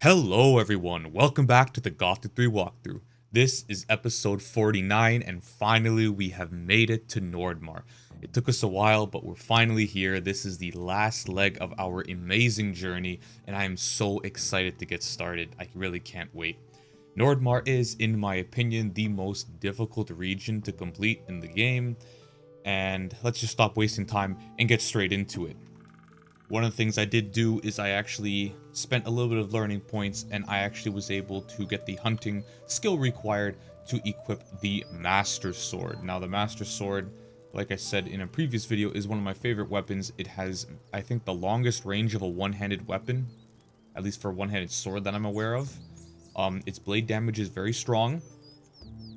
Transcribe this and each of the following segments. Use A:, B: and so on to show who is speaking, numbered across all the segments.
A: Hello everyone, welcome back to the Gothic 3 walkthrough. This is episode 49 and finally we have made it to Nordmar. It took us a while, but we're finally here. This is the last leg of our amazing journey and I am so excited to get started. I really can't wait. Nordmar is, in my opinion, the most difficult region to complete in the game, and let's just stop wasting time and get straight into it. One of the things I did do is I actually spent a little bit of learning points and I actually was able to get the hunting skill required to equip the Master Sword. Now the Master Sword, like I said in a previous video, is one of my favorite weapons. It has, I think, the longest range of a one-handed weapon, at least for a one-handed sword that I'm aware of. Its blade damage is very strong,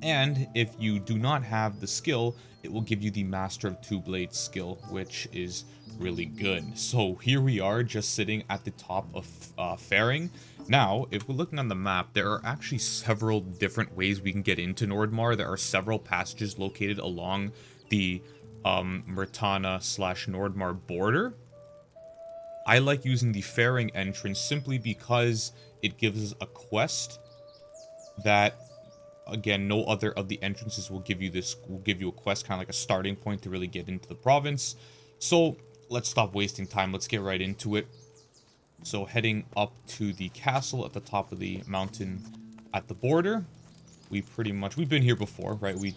A: and if you do not have the skill, it will give you the Master of Two Blades skill, which is really good. So here we are, just sitting at the top of Faring. Now, if we're looking on the map, there are actually several different ways we can get into Nordmar. There are several passages located along the Myrtana/Nordmar border. I like using the Faring entrance simply because it gives us a quest that, again, no other of the entrances will give you a quest, kind of like a starting point to really get into the province. So let's stop wasting time. Let's get right into it. So heading up to the castle at the top of the mountain at the border. We've been here before, right? We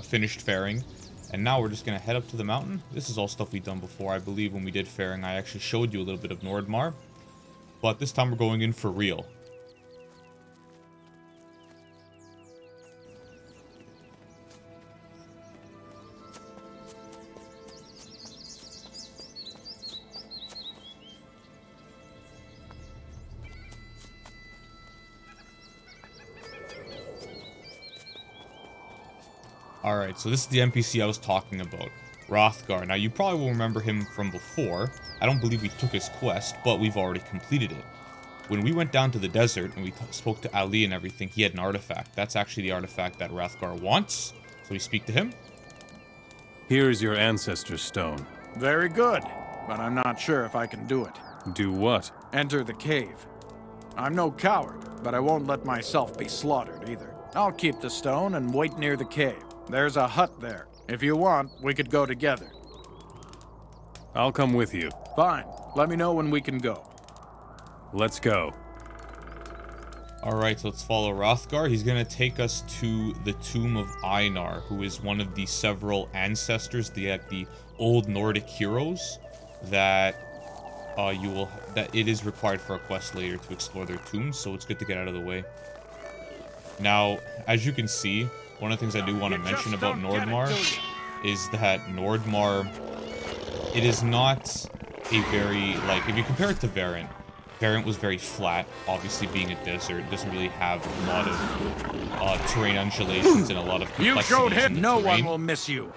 A: finished Faring, and now we're just gonna head up to the mountain. This is all stuff we've done before. I believe when we did Faring, I actually showed you a little bit of Nordmar, but this time we're going in for real. Alright, so this is the NPC I was talking about, Rathgar. Now, you probably will remember him from before. I don't believe we took his quest, but we've already completed it. When we went down to the desert and we spoke to Ali and everything, he had an artifact. That's actually the artifact that Rathgar wants. So we speak to him.
B: Here is your ancestor's stone.
C: Very good, but I'm not sure if I can do it.
B: Do what?
C: Enter the cave. I'm no coward, but I won't let myself be slaughtered either. I'll keep the stone and wait near the cave. There's a hut there. If you want, we could go together.
B: I'll come with you.
C: Fine. Let me know when we can go.
B: Let's go.
A: Alright, so let's follow Rathgar. He's going to take us to the tomb of Ejnar, who is one of the several ancestors, the old Nordic heroes that it is required for a quest later to explore their tombs, so it's good to get out of the way. Now, as you can see, one of the things I do want to mention about Nordmar is that Nordmar, it is not a very, like, if you compare it to Variant was very flat. Obviously, being a desert, it doesn't really have a lot of terrain undulations and a lot of complexities.
C: You showed him, no
A: terrain.
C: one will miss you.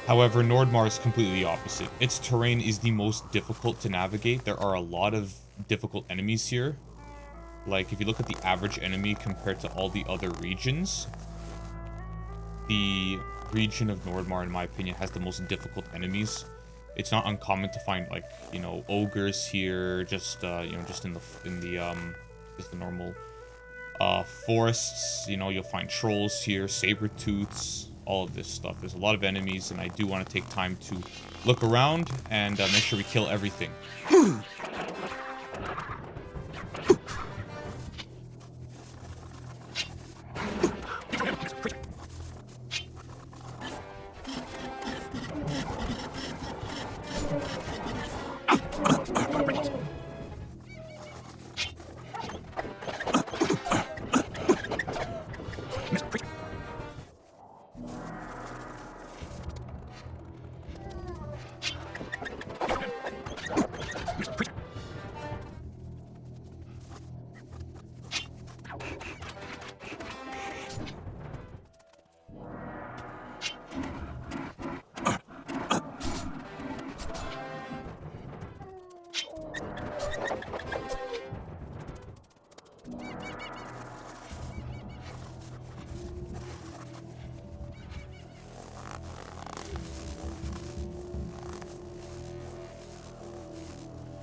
A: However, Nordmar is completely opposite. Its terrain is the most difficult to navigate. There are a lot of difficult enemies here. Like, if you look at the average enemy compared to all the other regions, the region of Nordmar, in my opinion, has the most difficult enemies. It's not uncommon to find, like, you know, ogres here, just just in the normal forests. You know, you'll find trolls here, Sabertooths, all of this stuff. There's a lot of enemies, and I do want to take time to look around and make sure we kill everything.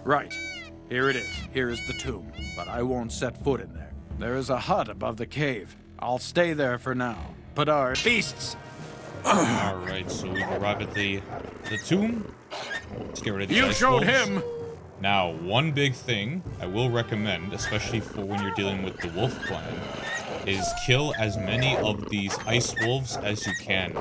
C: Right. Here it is. Here is the tomb. But I won't set foot in there. There is a hut above the cave. I'll stay there for now. But our beasts!
A: Alright, so we've arrived at the tomb. Let's get rid of these
C: You
A: ice
C: showed
A: wolves.
C: him!
A: Now, one big thing I will recommend, especially for when you're dealing with the wolf clan, is kill as many of these ice wolves as you can.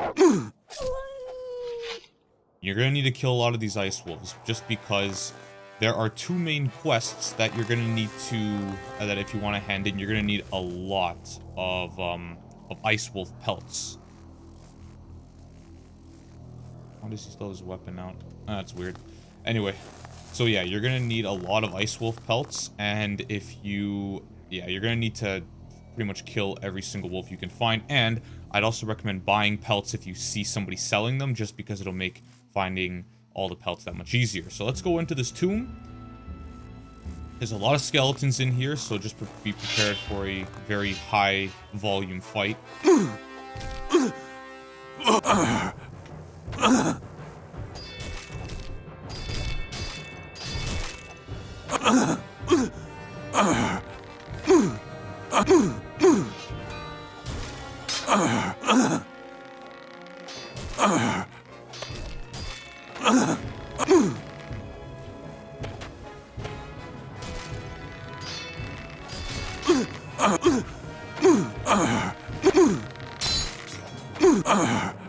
A: You're going to need to kill a lot of these ice wolves, just because there are two main quests that you're going to need to, that if you want to hand in, you're going to need a lot of ice wolf pelts. Why does he still have his weapon out? Ah, that's weird. Anyway, so yeah, you're going to need a lot of ice wolf pelts, and if you, yeah, you're going to need to pretty much kill every single wolf you can find, and I'd also recommend buying pelts if you see somebody selling them, just because it'll make finding all the pelts that much easier. So let's go into this tomb. There's a lot of skeletons in here, so just be prepared for a very high volume fight.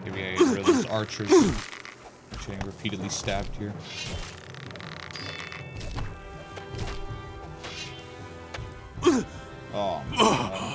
A: Maybe I get rid of those archers getting repeatedly stabbed here. Oh my God.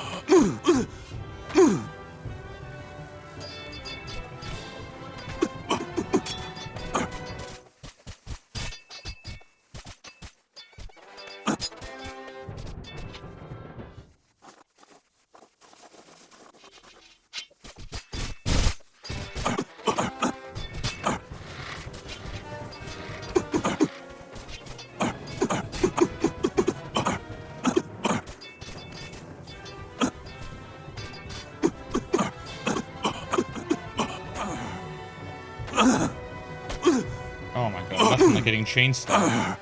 A: Oh my God, nothing like getting chain stabbed.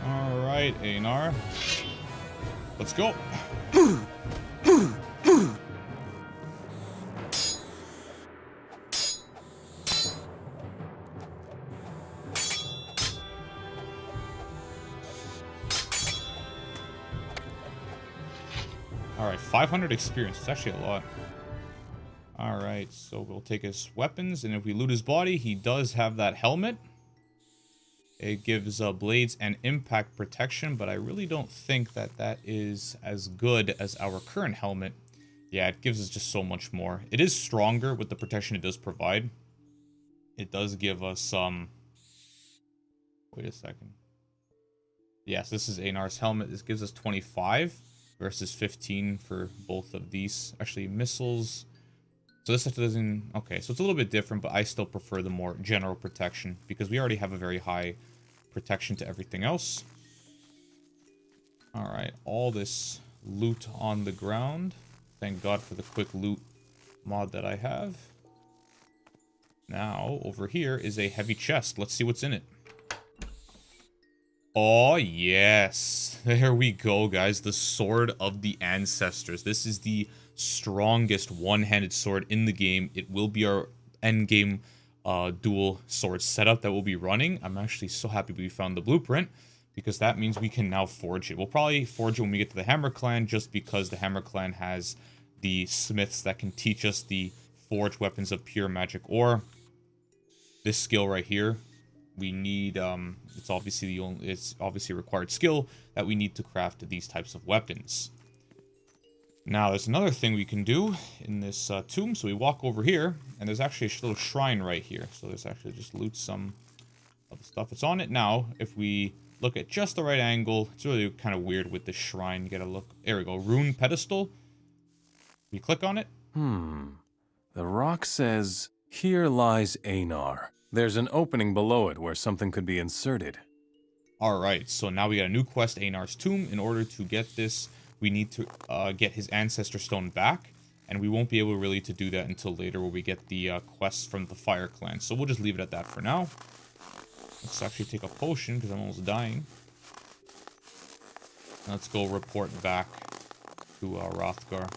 A: Alright, Ejnar. Let's go. Alright, 500 experience. It's actually a lot. Alright, so we'll take his weapons, and if we loot his body, he does have that helmet. It gives blades and impact protection, but I really don't think that that is as good as our current helmet. Yeah, it gives us just so much more. It is stronger with the protection it does provide. It does give us some... Wait a second. Yes, this is Einar's helmet. This gives us 25 versus 15 for both of these. Actually, missiles... So this doesn't... Okay, so it's a little bit different, but I still prefer the more general protection because we already have a very high protection to everything else. Alright, all this loot on the ground. Thank God for the quick loot mod that I have. Now, over here is a heavy chest. Let's see what's in it. Oh, yes. There we go, guys. The Sword of the Ancestors. This is the strongest one-handed sword in the game. It will be our endgame dual sword setup that we'll be running. I'm actually so happy we found the blueprint because that means we can now forge it. We'll probably forge it when we get to the Hammer Clan just because the Hammer Clan has the smiths that can teach us the forged weapons of pure magic ore. This skill right here, we need it's obviously a required skill that we need to craft these types of weapons. Now, there's another thing we can do in this tomb. So we walk over here, and there's actually a little shrine right here. So there's actually just loot some of the stuff that's on it. Now, if we look at just the right angle. It's really kind of weird with the shrine. You gotta look. There we go. Rune pedestal. You click on it.
B: The rock says, "Here lies Ejnar." There's an opening below it where something could be inserted.
A: Alright, so now we got a new quest, Einar's Tomb. In order to get this, we need to get his Ancestor Stone back. And we won't be able really to do that until later where we get the quests from the Fire Clan. So we'll just leave it at that for now. Let's actually take a potion because I'm almost dying. Let's go report back to Rathgar.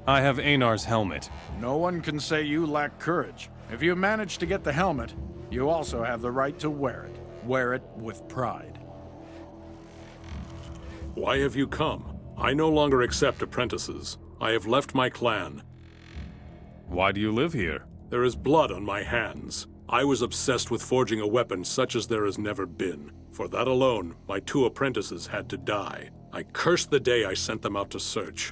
B: I have Einar's helmet.
C: No one can say you lack courage. If you manage to get the helmet, you also have the right to wear it. Wear it with pride.
D: Why have you come? I no longer accept apprentices. I have left my clan.
B: Why do you live here?
D: There is blood on my hands. I was obsessed with forging a weapon such as there has never been. For that alone, my 2 apprentices had to die. I curse the day I sent them out to search.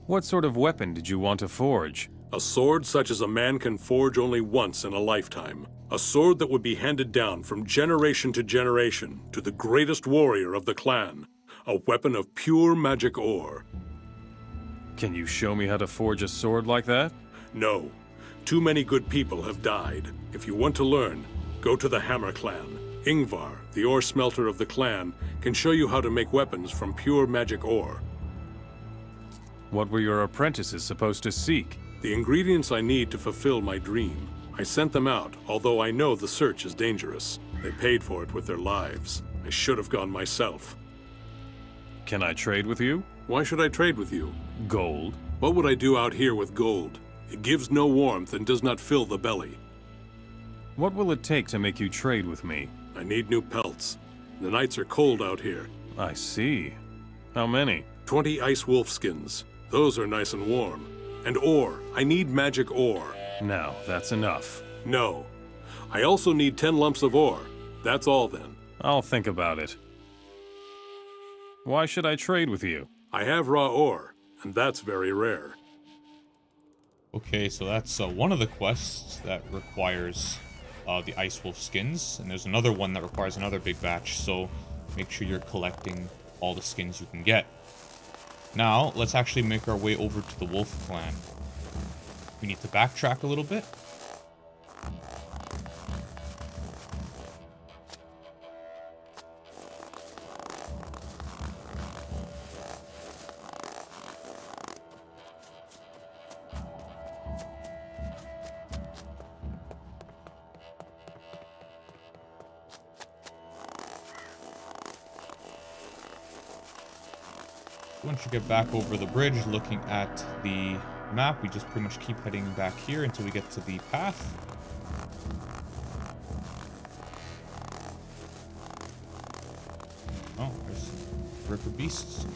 B: What sort of weapon did you want to forge?
D: A sword such as a man can forge only once in a lifetime. A sword that would be handed down from generation to generation to the greatest warrior of the clan. A weapon of pure magic ore.
B: Can you show me how to forge a sword like that?
D: No. Too many good people have died. If you want to learn, go to the Hammer Clan. Ingvar, the ore smelter of the clan, can show you how to make weapons from pure magic ore.
B: What were your apprentices supposed to seek?
D: The ingredients I need to fulfill my dream. I sent them out, although I know the search is dangerous. They paid for it with their lives. I should have gone myself.
B: Can I trade with you?
D: Why should I trade with you?
B: Gold.
D: What would I do out here with gold? It gives no warmth and does not fill the belly.
B: What will it take to make you trade with me?
D: I need new pelts. The nights are cold out here.
B: I see. How many?
D: 20 ice wolf skins. Those are nice and warm. And ore. I need magic ore.
B: No, that's enough.
D: No. I also need 10 lumps of ore. That's all then.
B: I'll think about it. Why should I trade with you?
D: I have raw ore, and that's very rare.
A: Okay, so that's one of the quests that requires the Ice Wolf skins. And there's another one that requires another big batch, so make sure you're collecting all the skins you can get. Now, let's actually make our way over to the Wolf Clan. We need to backtrack a little bit. Once you get back over the bridge, looking at the map, we just pretty much keep heading back here until we get to the path. Oh, there's some ripper beasts.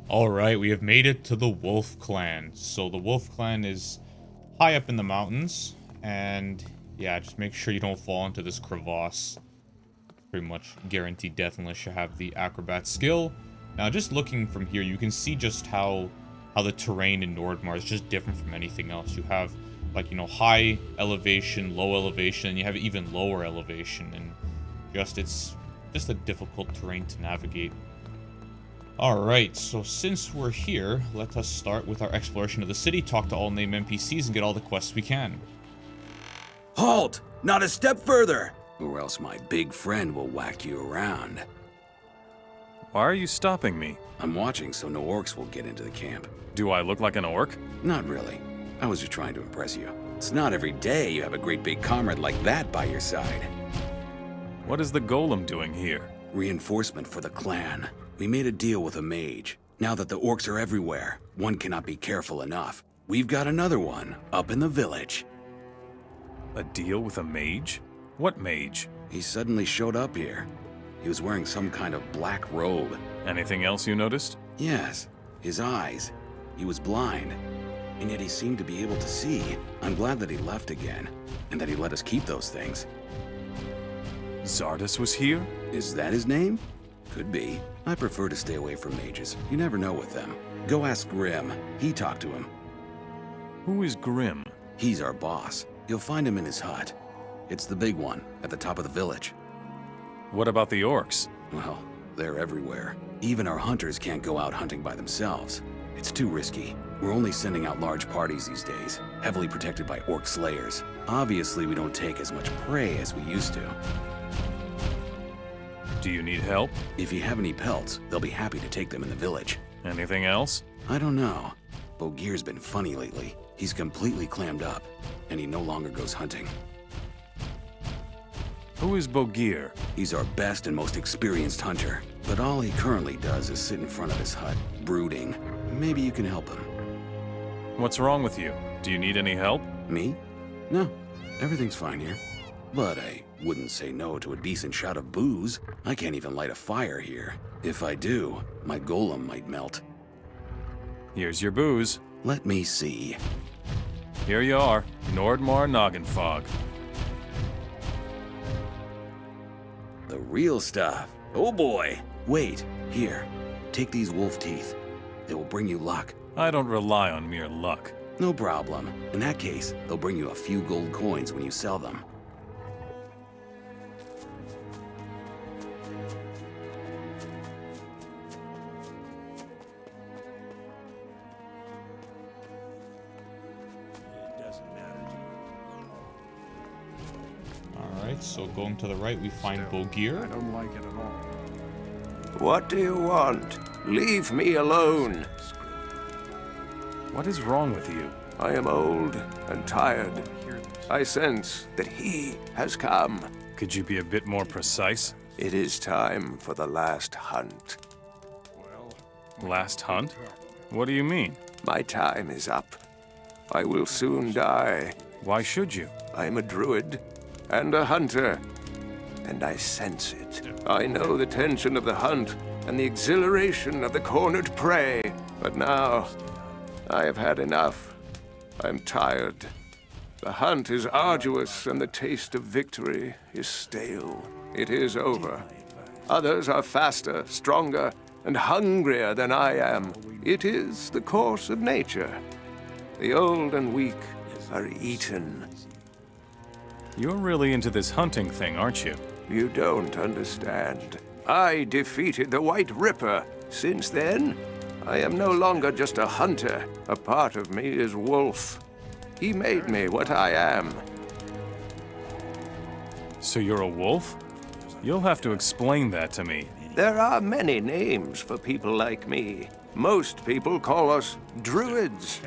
A: Alright, we have made it to the Wolf Clan. So the Wolf Clan is high up in the mountains. And yeah, just make sure you don't fall into this crevasse. Pretty much guaranteed death unless you have the acrobat skill. Now just looking from here, you can see just how how the terrain in Nordmar is just different from anything else. You have, like, you know, high elevation, low elevation, and you have even lower elevation, and it's just a difficult terrain to navigate. Alright, so since we're here, let us start with our exploration of the city, talk to all named NPCs, and get all the quests we can.
E: Halt! Not a step further! Or else my big friend will whack you around.
B: Why are you stopping me?
E: I'm watching so no orcs will get into the camp.
B: Do I look like an orc?
E: Not really. I was just trying to impress you. It's not every day you have a great big comrade like that by your side.
B: What is the golem doing here?
E: Reinforcement for the clan. We made a deal with a mage. Now that the orcs are everywhere, one cannot be careful enough. We've got another one up in the village.
B: A deal with a mage? What mage?
E: He suddenly showed up here. He was wearing some kind of black robe.
B: Anything else you noticed?
E: Yes, his eyes. He was blind, and yet he seemed to be able to see. I'm glad that he left again, and that he let us keep those things.
B: Xardas was here?
E: Is that his name? Could be. I prefer to stay away from mages. You never know with them. Go ask Grim. He talked to him.
B: Who is Grim?
E: He's our boss. You'll find him in his hut. It's the big one, at the top of the village.
B: What about the orcs?
E: Well, they're everywhere. Even our hunters can't go out hunting by themselves. It's too risky. We're only sending out large parties these days, heavily protected by orc slayers. Obviously, we don't take as much prey as we used to.
B: Do you need help?
E: If you have any pelts, they'll be happy to take them in the village.
B: Anything else?
E: I don't know. Bogir's been funny lately. He's completely clammed up, and he no longer goes hunting.
B: Who is Bogir?
E: He's our best and most experienced hunter, but all he currently does is sit in front of his hut, brooding. Maybe you can help him.
B: What's wrong with you? Do you need any help?
E: Me? No, everything's fine here. But I wouldn't say no to a decent shot of booze. I can't even light a fire here. If I do, my golem might melt.
B: Here's your booze.
E: Let me see.
B: Here you are, Nordmar Noggenfog.
E: The real stuff. Oh boy. Wait, here. Take these wolf teeth. They will bring you luck.
B: I don't rely on mere luck.
E: No problem. In that case, they'll bring you a few gold coins when you sell them.
A: Alright, so going to the right, we find
C: I
A: Bogir.
C: don't like it at all.
F: What do you want? Leave me alone.
B: What is wrong with you?
F: I am old and tired. I sense that he has come.
B: Could you be a bit more precise?
F: It is time for the last hunt.
B: Last hunt? What do you mean?
F: My time is up. I will soon die.
B: Why should you?
F: I am a druid and a hunter, and I sense it. I know the tension of the hunt and the exhilaration of the cornered prey, but now I have had enough. I'm tired. The hunt is arduous and the taste of victory is stale. It is over. Others are faster, stronger, and hungrier than I am. It is the course of nature. The old and weak are eaten.
B: You're really into this hunting thing, aren't you?
F: You don't understand. I defeated the White Ripper. Since then, I am no longer just a hunter. A part of me is wolf. He made me what I am.
B: So you're a wolf? You'll have to explain that to me.
F: There are many names for people like me. Most people call us druids.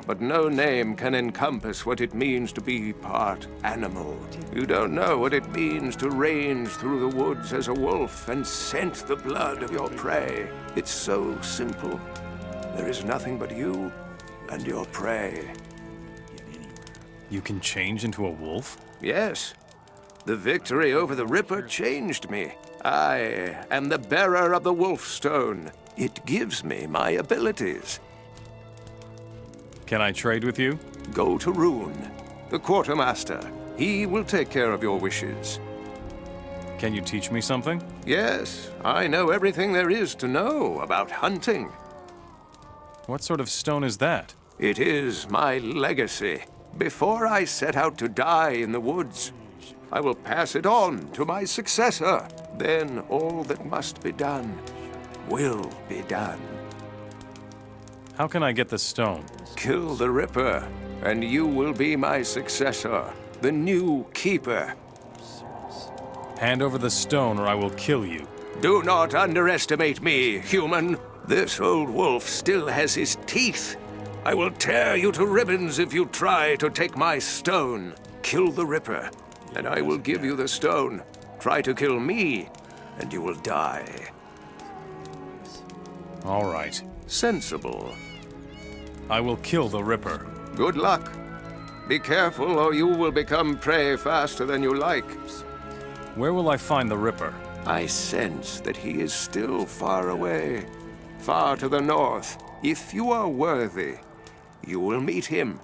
F: But no name can encompass what it means to be part animal. You don't know what it means to range through the woods as a wolf and scent the blood of your prey. It's so simple. There is nothing but you and your prey.
B: You can change into a wolf?
F: Yes. The victory over the Ripper changed me. I am the bearer of the Wolf Stone. It gives me my abilities.
B: Can I trade with you?
F: Go to Rune, the quartermaster. He will take care of your wishes.
B: Can you teach me something?
F: Yes, I know everything there is to know about hunting.
B: What sort of stone is that?
F: It is my legacy. Before I set out to die in the woods, I will pass it on to my successor. Then all that must be done will be done.
B: How can I get the stone?
F: Kill the Ripper, and you will be my successor, the new Keeper.
B: Hand over the stone or I will kill you.
F: Do not underestimate me, human. This old wolf still has his teeth. I will tear you to ribbons if you try to take my stone. Kill the Ripper, and I will give you the stone. Try to kill me, and you will die.
B: All right.
F: Sensible.
B: I will kill the Ripper.
F: Good luck. Be careful, or you will become prey faster than you like.
B: Where will I find the Ripper?
F: I sense that he is still far away, far to the north. If you are worthy, you will meet him.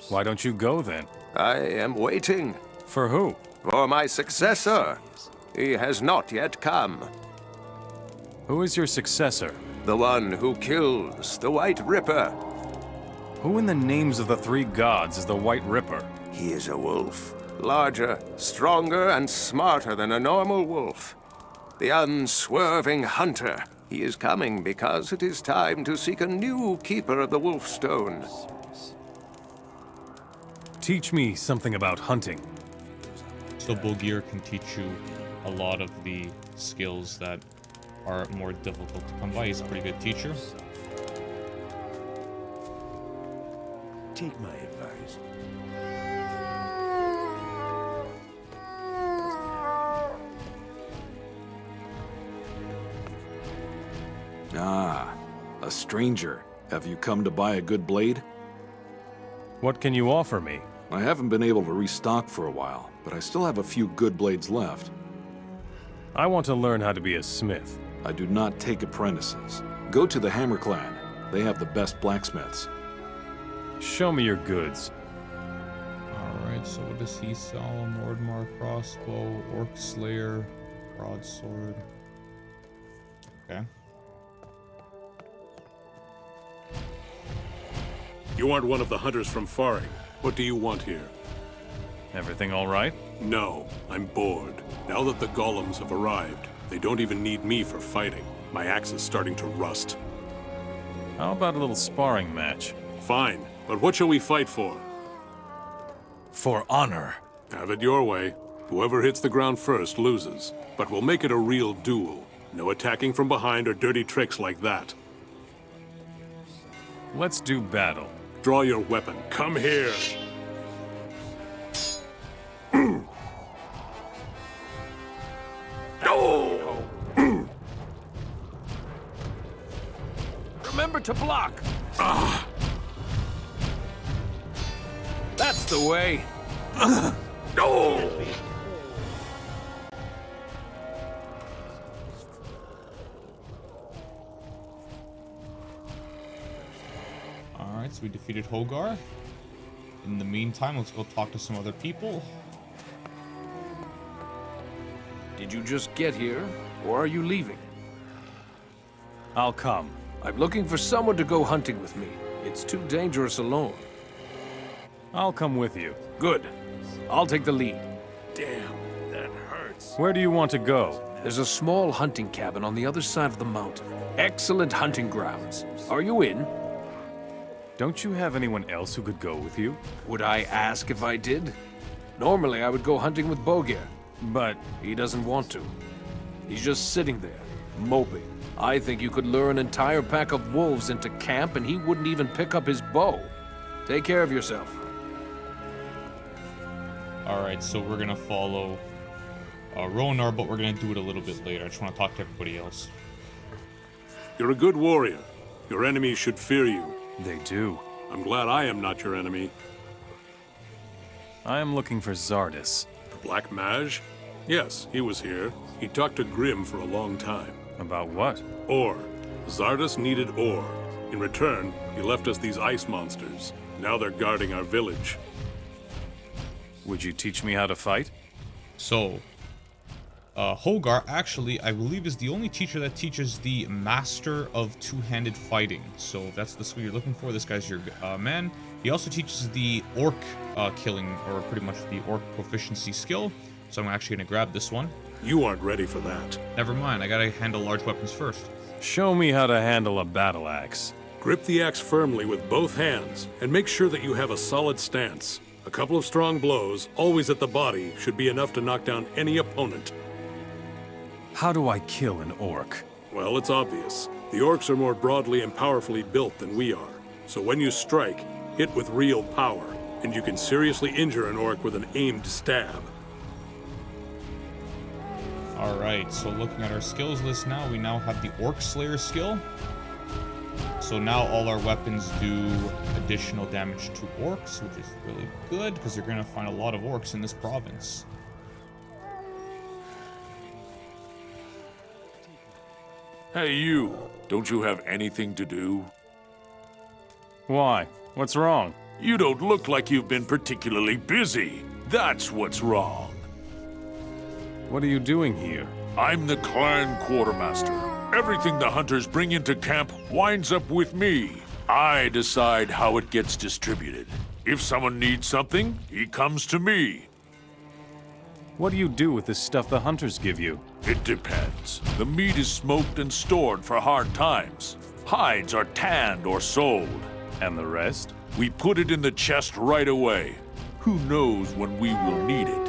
B: Why don't you go then?
F: I am waiting.
B: For who?
F: For my successor. He has not yet come.
B: Who is your successor?
F: The one who kills the White Ripper.
B: Who in the names of the three gods is the White Ripper?
F: He is a wolf. Larger, stronger, and smarter than a normal wolf. The unswerving hunter. He is coming because it is time to seek a new keeper of the Wolfstone.
B: Teach me something about hunting.
A: So Bulgir can teach you a lot of the skills that are more difficult to come by. He's a pretty good teacher.
G: Take my advice.
H: Ah, a stranger. Have you come to buy a good blade?
B: What can you offer me?
H: I haven't been able to restock for a while, but I still have a few good blades left.
B: I want to learn how to be a smith.
H: I do not take apprentices. Go to the Hammer Clan. They have the best blacksmiths.
B: Show me your goods.
A: Alright, so what does he sell? Nordmar crossbow, Orc Slayer, broadsword. Okay.
D: You aren't one of the hunters from Faring. What do you want here?
B: Everything all right?
D: No, I'm bored. Now that the golems have arrived, they don't even need me for fighting. My axe is starting to rust.
B: How about a little sparring match?
D: Fine, but what shall we fight for?
B: For honor.
D: Have it your way. Whoever hits the ground first loses. But we'll make it a real duel. No attacking from behind or dirty tricks like that.
B: Let's do battle.
D: Draw your weapon. Come here.
C: Oh! Remember to block. That's the way.
D: Oh!
A: Alright, so we defeated Hogar. In the meantime, let's go talk to some other people.
I: Did you just get here, or are you leaving?
B: I'll come.
I: I'm looking for someone to go hunting with me. It's too dangerous alone.
B: I'll come with you.
I: Good. I'll take the lead.
G: Damn, that hurts.
B: Where do you want to go?
I: There's a small hunting cabin on the other side of the mountain. Excellent hunting grounds. Are you in?
B: Don't you have anyone else who could go with you?
I: Would I ask if I did? Normally, I would go hunting with Bogir.
B: But
I: He doesn't want to. He's just sitting there, moping. I think you could lure an entire pack of wolves into camp and he wouldn't even pick up his bow. Take care of yourself.
A: Alright, so we're gonna follow Ronar, but we're gonna do it a little bit later. I just want to talk to everybody else.
D: You're a good warrior. Your enemies should fear you.
B: they do.
D: I'm glad I am not your enemy.
B: I am looking for Xardas.
D: The Black Mage? Yes, he was here. He talked to Grim for a long time.
B: About what?
D: Ore. Xardas needed ore. In return, he left us these ice monsters. Now they're guarding our village.
B: Would you teach me how to fight?
A: So, Hogar, actually, I believe is the only teacher that teaches the Master of Two-Handed Fighting. So if that's the skill you're looking for, this guy's your man. He also teaches the orc killing, or pretty much the orc proficiency skill. So I'm actually going to grab this one.
D: You aren't ready for that.
A: Never mind, I gotta handle large weapons first.
B: Show me how to handle a battle axe.
D: Grip the axe firmly with both hands, and make sure that you have a solid stance. A couple of strong blows, always at the body, should be enough to knock down any opponent.
B: How do I kill an orc?
D: Well, it's obvious. The orcs are more broadly and powerfully built than we are. So when you strike, hit with real power, and you can seriously injure an orc with an aimed stab.
A: Alright, so looking at our skills list now, we now have the Orc Slayer skill. So now all our weapons do additional damage to orcs, which is really good, because you're going to find a lot of orcs in this province.
G: Hey, you. Don't you have anything to do?
B: Why? What's wrong?
G: You don't look like you've been particularly busy. That's what's wrong.
B: What are you doing here?
G: I'm the clan quartermaster. Everything the hunters bring into camp winds up with me. I decide how it gets distributed. If someone needs something, he comes to me.
B: What do you do with the stuff the hunters give you?
G: It depends. The meat is smoked and stored for hard times. Hides are tanned or sold.
B: And the rest?
G: We put it in the chest right away. Who knows when we will need it?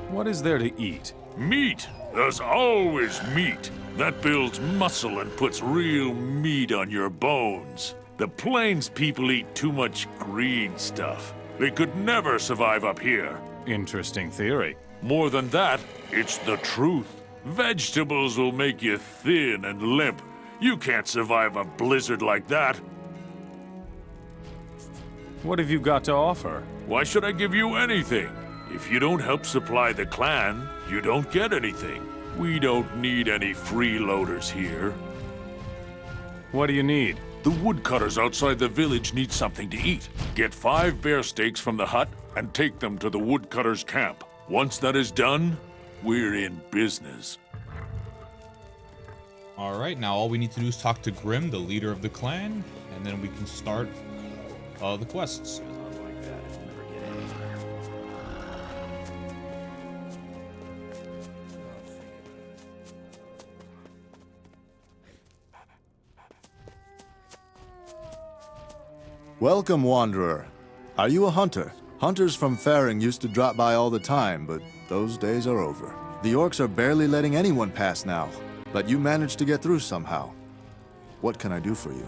B: What is there to eat?
G: Meat! There's always meat. That builds muscle and puts real meat on your bones. The plains people eat too much green stuff. They could never survive up here.
B: Interesting theory.
G: More than that, it's the truth. Vegetables will make you thin and limp. You can't survive a blizzard like that.
B: What have you got to offer?
G: Why should I give you anything? If you don't help supply the clan, you don't get anything. We don't need any freeloaders here.
B: What do you need?
G: The woodcutters outside the village need something to eat. Get 5 bear steaks from the hut and take them to the woodcutters' camp. Once that is done, we're in business.
A: Alright, now all we need to do is talk to Grim, the leader of the clan, and then we can start the quests.
J: Welcome, Wanderer. Are you a hunter? Hunters from Faring used to drop by all the time, but those days are over. The orcs are barely letting anyone pass now, but you managed to get through somehow. What can I do for you?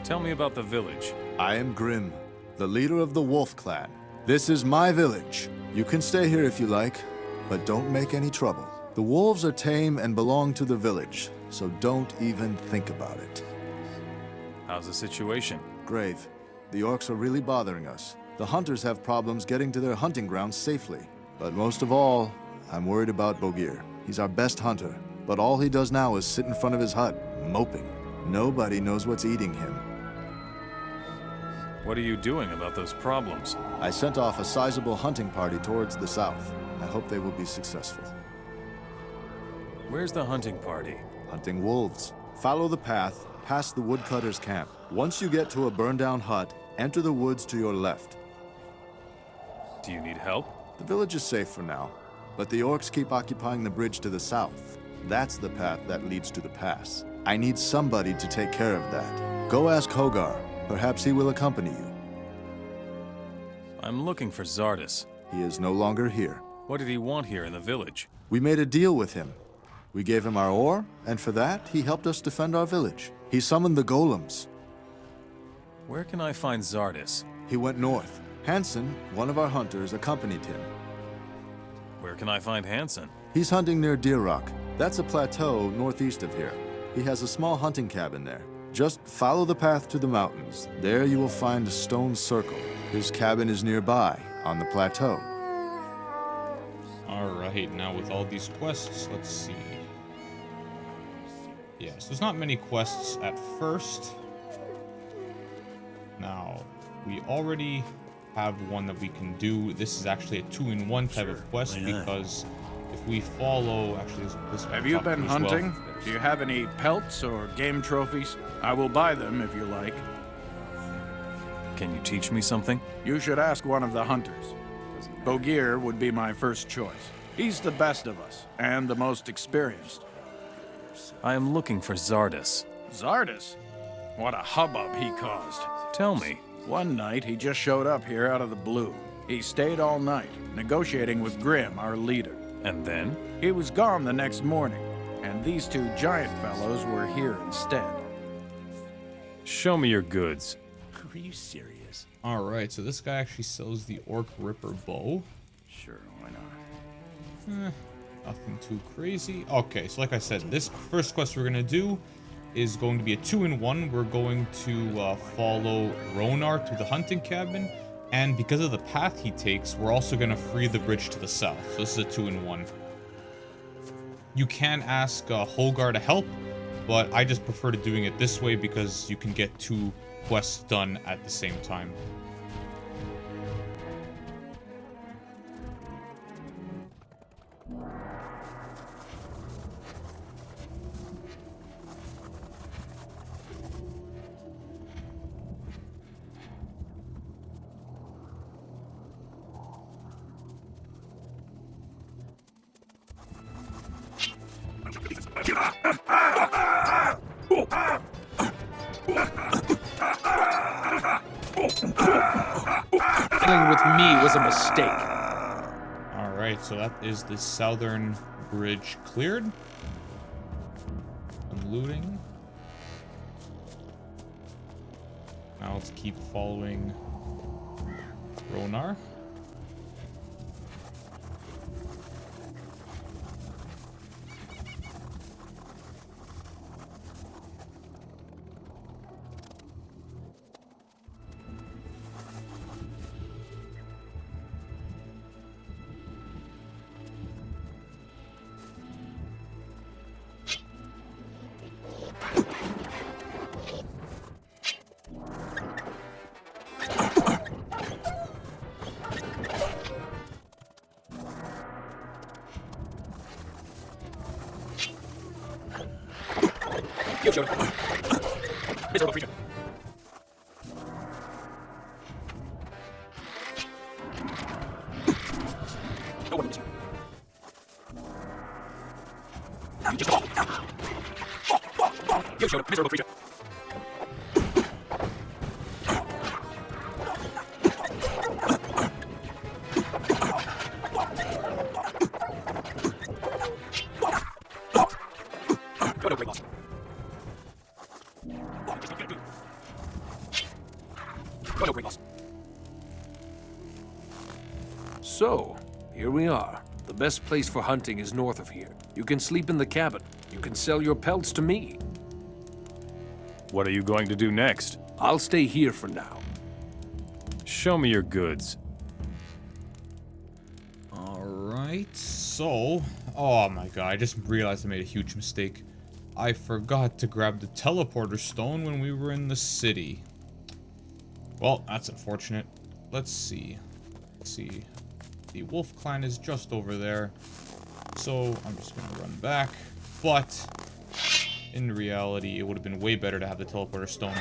B: Tell me about the village.
J: I am Grim, the leader of the Wolf Clan. This is my village. You can stay here if you like, but don't make any trouble. The wolves are tame and belong to the village, so don't even think about it.
B: How's the situation?
J: Grave. The orcs are really bothering us. The hunters have problems getting to their hunting grounds safely. But most of all, I'm worried about Bogir. He's our best hunter, but all he does now is sit in front of his hut, moping. Nobody knows what's eating him.
B: What are you doing about those problems?
J: I sent off a sizable hunting party towards the south. I hope they will be successful.
B: Where's the hunting party?
J: Hunting wolves. Follow the path past the woodcutters' camp. Once you get to a burned-down hut, enter the woods to your left.
B: Do you need help?
J: The village is safe for now, but the orcs keep occupying the bridge to the south. That's the path that leads to the pass. I need somebody to take care of that. Go ask Hogar. Perhaps he will accompany you.
B: I'm looking for Xardas.
J: He is no longer here.
B: What did he want here in the village?
J: We made a deal with him. We gave him our ore, and for that, he helped us defend our village. He summoned the golems.
B: Where can I find Xardas?
J: He went north. Handson, one of our hunters, accompanied him.
B: Where can I find Handson?
J: He's hunting near Deer Rock. That's a plateau northeast of here. He has a small hunting cabin there. Just follow the path to the mountains. There you will find a stone circle. His cabin is nearby, on the plateau.
A: Alright, now with all these quests, let's see. Yes, there's not many quests at first. Now, we already have one that we can do. This is actually a 2-in-1 type of quest because if we follow, actually, this
C: Have you been
A: as well.
C: hunting? Do you have any pelts or game trophies? I will buy them if you like.
B: Can you teach me something?
C: You should ask one of the hunters. Bogir would be my first choice. He's the best of us, and the most experienced.
B: I am looking for Xardas.
C: Xardas? What a hubbub he caused.
B: Tell me.
C: One night, he just showed up here out of the blue. He stayed all night, negotiating with Grim, our leader.
B: And then?
C: He was gone the next morning, and these two giant fellows were here instead.
B: Show me your goods.
G: Are you serious?
A: Alright, so this guy actually sells the Orc Ripper bow.
C: Sure, why not?
A: Nothing too crazy. Okay, so like I said, this first quest we're gonna do is going to be a 2-in-1. We're going to follow Ronar to the hunting cabin, and because of the path he takes, we're also gonna free the bridge to the south. So this is a 2-in-1. You can ask Holgar to help, but I just prefer to doing it this way because you can get 2 quests done at the same time.
I: Dealing with me was a mistake.
A: Alright, so that is the southern bridge cleared. I'm looting. Now let's keep following Ronar.
I: So, here we are. The best place for hunting is north of here. You can sleep in the cabin. You can sell your pelts to me.
B: What are you going to do next?
I: I'll stay here for now.
B: Show me your goods.
A: Alright, so... Oh my god, I just realized I made a huge mistake. I forgot to grab the teleporter stone when we were in the city. Well, that's unfortunate. Let's see. The wolf clan is just over there. So, I'm just gonna run back. But, in reality, it would have been way better to have the teleporter stone.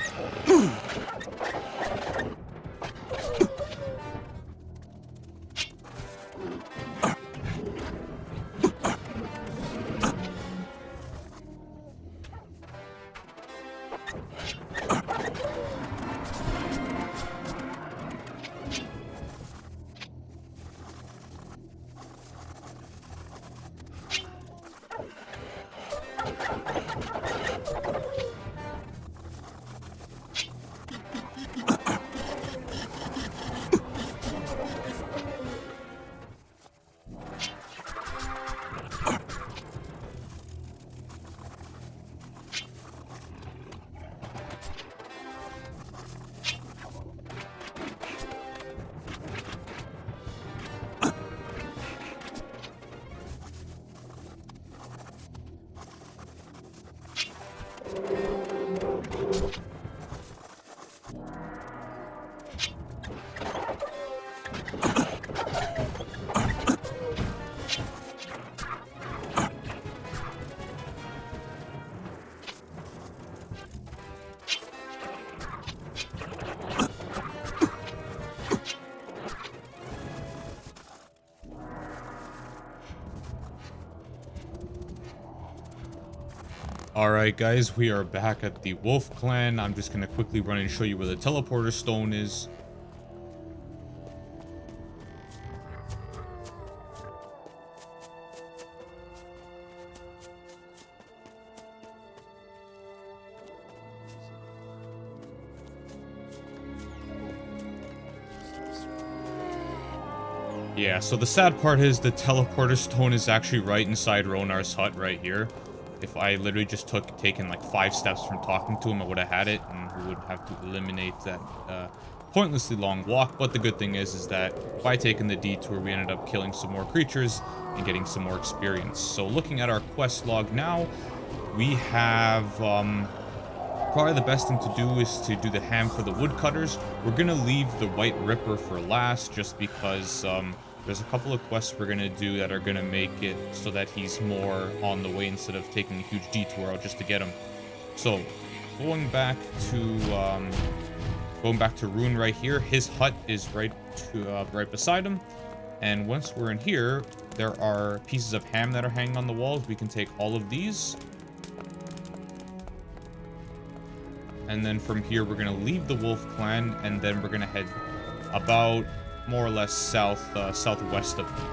A: Alright guys, we are back at the Wolf Clan. I'm just gonna quickly run and show you where the teleporter stone is. Yeah, so the sad part is the teleporter stone is actually right inside Ronar's hut right here. If I literally just taken like 5 steps from talking to him, I would have had it, and we would have to eliminate that pointlessly long walk. But the good thing is that by taking the detour, we ended up killing some more creatures and getting some more experience. So looking at our quest log now, we have probably the best thing to do is to do the ham for the Woodcutters. We're gonna leave the White Ripper for last, just because there's a couple of quests we're gonna do that are gonna make it so that he's more on the way instead of taking a huge detour out just to get him. So going back to Rune right here, his hut is right beside him. And once we're in here, there are pieces of ham that are hanging on the walls. We can take all of these. And then from here, we're going to leave the Wolf Clan, and then we're going to head about more or less southwest of them.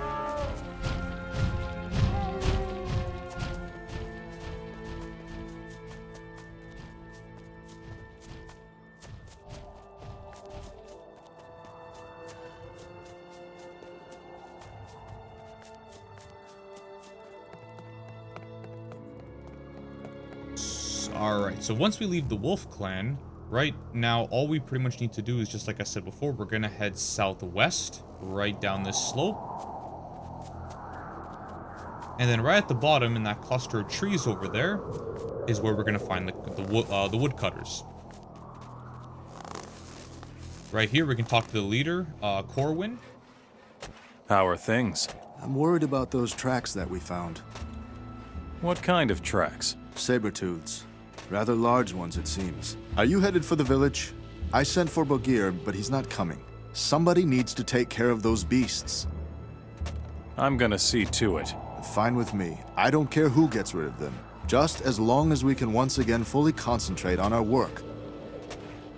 A: Alright, so once we leave the Wolf Clan, right now all we pretty much need to do is, just like I said before, we're gonna head southwest, right down this slope. And then right at the bottom in that cluster of trees over there is where we're gonna find the Woodcutters. Right here we can talk to the leader, Corwin.
B: How are things?
J: I'm worried about those tracks that we found.
B: What kind of tracks?
J: Sabertooths. Rather large ones, it seems. Are you headed for the village? I sent for Bogir, but he's not coming. Somebody needs to take care of those beasts.
B: I'm gonna see to it.
J: Fine with me. I don't care who gets rid of them. Just as long as we can once again fully concentrate on our work.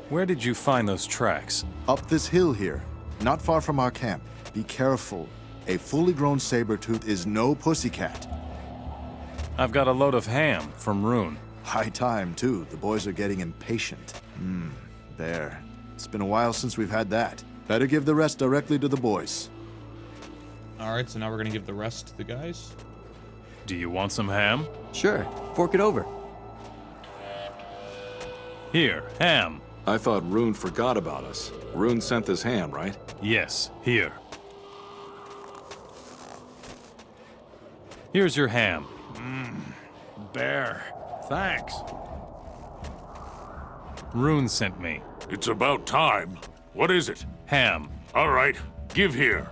B: Where did you find those tracks?
J: Up this hill here, not far from our camp. Be careful. A fully grown Sabertooth is no pussycat.
B: I've got a load of ham from Rune.
J: High time, too. The boys are getting impatient. There. It's been a while since we've had that. Better give the rest directly to the boys.
A: Alright, so now we're gonna give the rest to the guys.
B: Do you want some ham?
K: Sure. Fork it over.
B: Here, ham.
H: I thought Rune forgot about us. Rune sent this ham, right?
B: Yes, here. Here's your ham.
C: Bear. Thanks.
B: Rune sent me.
G: It's about time. What is it?
B: Ham.
G: All right, give here.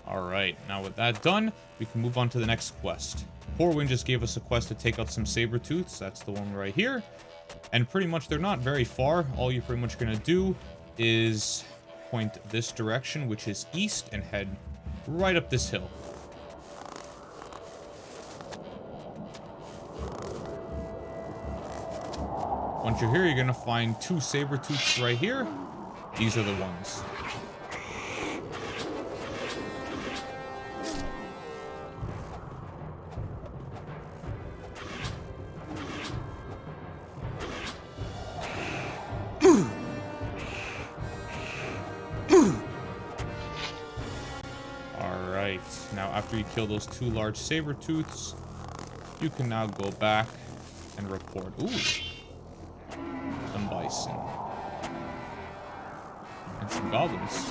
A: Alright, now with that done, we can move on to the next quest. Corwin just gave us a quest to take out some Sabertooths. That's the one right here. And pretty much they're not very far. All you're pretty much going to do is point this direction, which is east, and head right up this hill. Once you're here, you're going to find 2 Sabertooths right here. These are the ones. Alright, now after you kill those 2 large Sabertooths, you can now go back and report. Ooh. Some bison. And some goblins.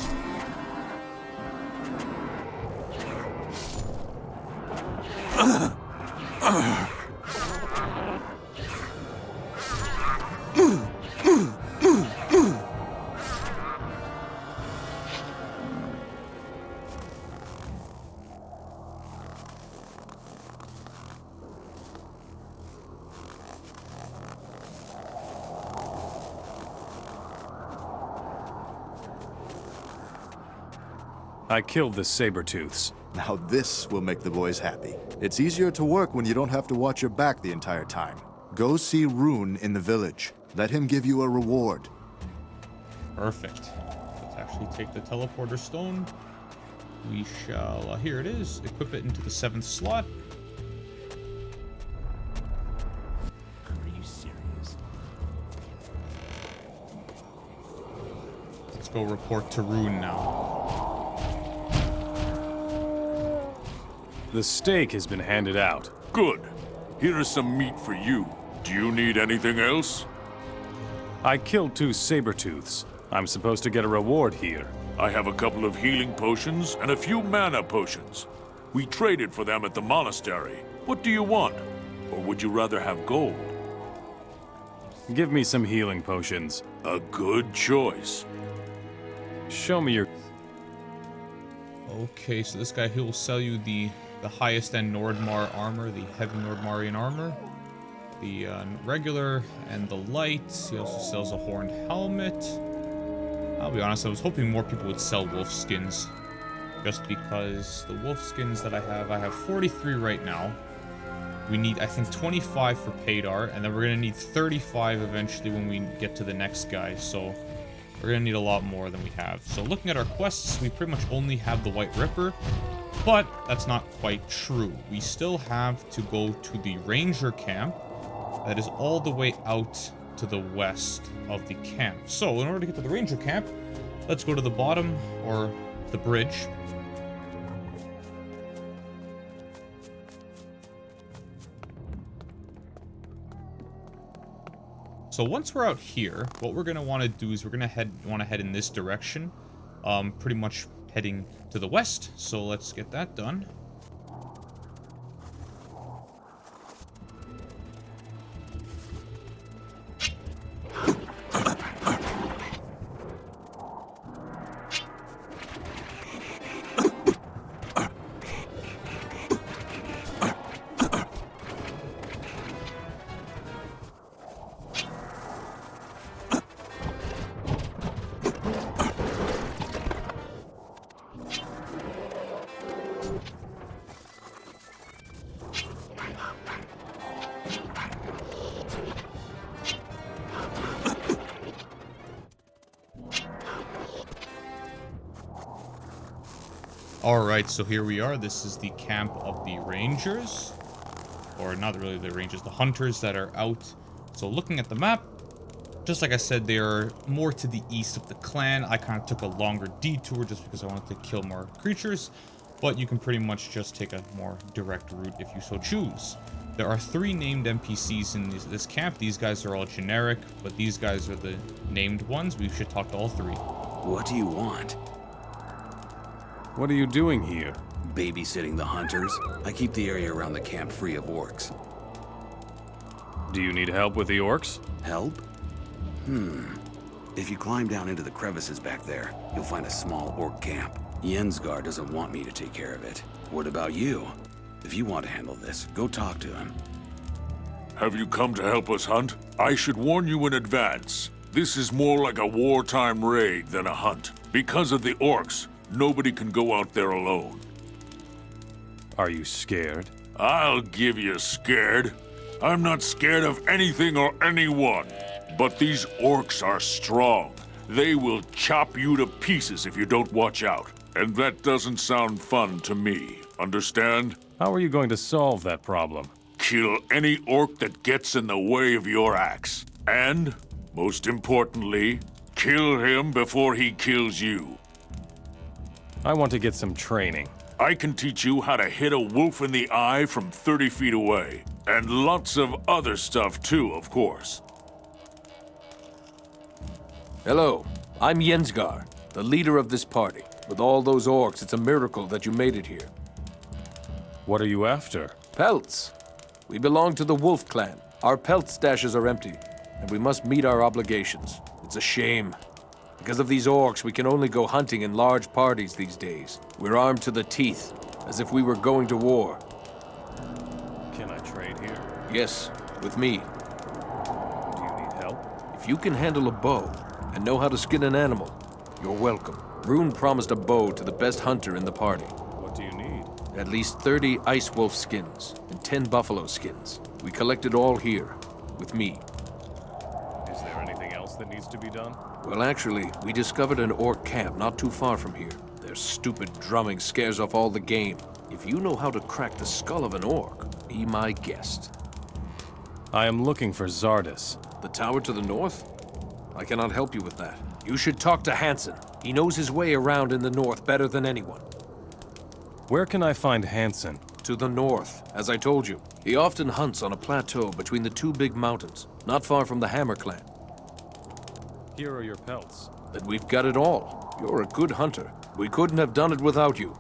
B: I killed the Sabertooths.
J: Now this will make the boys happy. It's easier to work when you don't have to watch your back the entire time. Go see Rune in the village. Let him give you a reward.
A: Perfect. Let's actually take the teleporter stone. We shall, here it is, equip it into the 7th slot.
I: Are you serious?
A: Let's go report to Rune now.
B: The steak has been handed out.
G: Good. Here is some meat for you. Do you need anything else?
B: I killed 2 Sabertooths. I'm supposed to get a reward here.
G: I have a couple of healing potions and a few mana potions. We traded for them at the monastery. What do you want? Or would you rather have gold?
B: Give me some healing potions.
G: A good choice.
B: Show me your...
A: Okay, so this guy, he will sell you the highest end Nordmar armor, the heavy Nordmarian armor. The regular and the light. He also sells a horned helmet. I'll be honest, I was hoping more people would sell wolf skins. Just because the wolf skins that I have 43 right now. We need, I think, 25 for Paydar, and then we're going to need 35 eventually when we get to the next guy. So we're going to need a lot more than we have. So looking at our quests, we pretty much only have the White Ripper. But that's not quite true. We still have to go to the Ranger camp. That is all the way out to the west of the camp. So in order to get to the Ranger camp, let's go to the bottom, or the bridge. So once we're out here, what we're going to want to do is we're going to want to head in this direction. Pretty much heading to the west. So let's get that done. Alright, so here we are. This is the camp of the Rangers. Or not really the Rangers, the Hunters that are out. So looking at the map, just like I said, they are more to the east of the clan. I kind of took a longer detour just because I wanted to kill more creatures. But you can pretty much just take a more direct route if you so choose. There are 3 named NPCs in this camp. These guys are all generic, but these guys are the named ones. We should talk to all 3.
E: What do you want?
B: What are you doing here?
E: Babysitting the hunters. I keep the area around the camp free of orcs.
B: Do you need help with the orcs?
E: Help? If you climb down into the crevices back there, you'll find a small orc camp. Jensgar doesn't want me to take care of it. What about you? If you want to handle this, go talk to him.
G: Have you come to help us hunt? I should warn you in advance. This is more like a wartime raid than a hunt. Because of the orcs, nobody can go out there alone.
B: Are you scared?
G: I'll give you scared. I'm not scared of anything or anyone. But these orcs are strong. They will chop you to pieces if you don't watch out. And that doesn't sound fun to me. Understand?
B: How are you going to solve that problem?
G: Kill any orc that gets in the way of your axe. And, most importantly, kill him before he kills you.
B: I want to get some training.
G: I can teach you how to hit a wolf in the eye from 30 feet away. And lots of other stuff too, of course.
I: Hello, I'm Jensgar, the leader of this party. With all those orcs, it's a miracle that you made it here.
B: What are you after?
I: Pelts. We belong to the Wolf clan. Our pelt stashes are empty, and we must meet our obligations. It's a shame. Because of these orcs, we can only go hunting in large parties these days. We're armed to the teeth, as if we were going to war.
B: Can I trade here?
I: Yes, with me.
B: Do you need help?
I: If you can handle a bow and know how to skin an animal, you're welcome. Rune promised a bow to the best hunter in the party.
B: What do you need?
I: At least 30 ice wolf skins and 10 buffalo skins. We collected all here, with me.
B: Is there anything else that needs to be done?
I: Well, actually, we discovered an orc camp not too far from here. Their stupid drumming scares off all the game. If you know how to crack the skull of an orc, be my guest.
B: I am looking for Xardas.
I: The tower to the north? I cannot help you with that. You should talk to Handson. He knows his way around in the north better than anyone.
B: Where can I find Handson?
I: To the north, as I told you. He often hunts on a plateau between the two big mountains, not far from the Hammer clan.
B: Here are your pelts.
I: Then we've got it all. You're a good hunter. We couldn't have done it without you.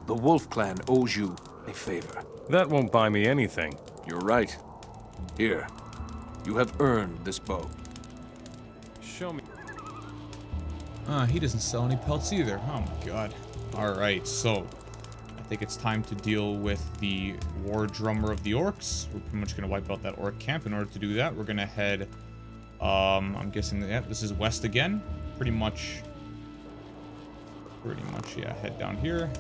I: The Wolf clan owes you a favor.
B: That won't buy me anything.
I: You're right. Here, you have earned this bow.
B: Show me.
A: He doesn't sell any pelts either. Oh my god. Alright, so I think it's time to deal with the war drummer of the orcs. We're pretty much gonna wipe out that orc camp. In order to do that, we're gonna head I'm guessing that this is west again. Pretty much, yeah, head down here.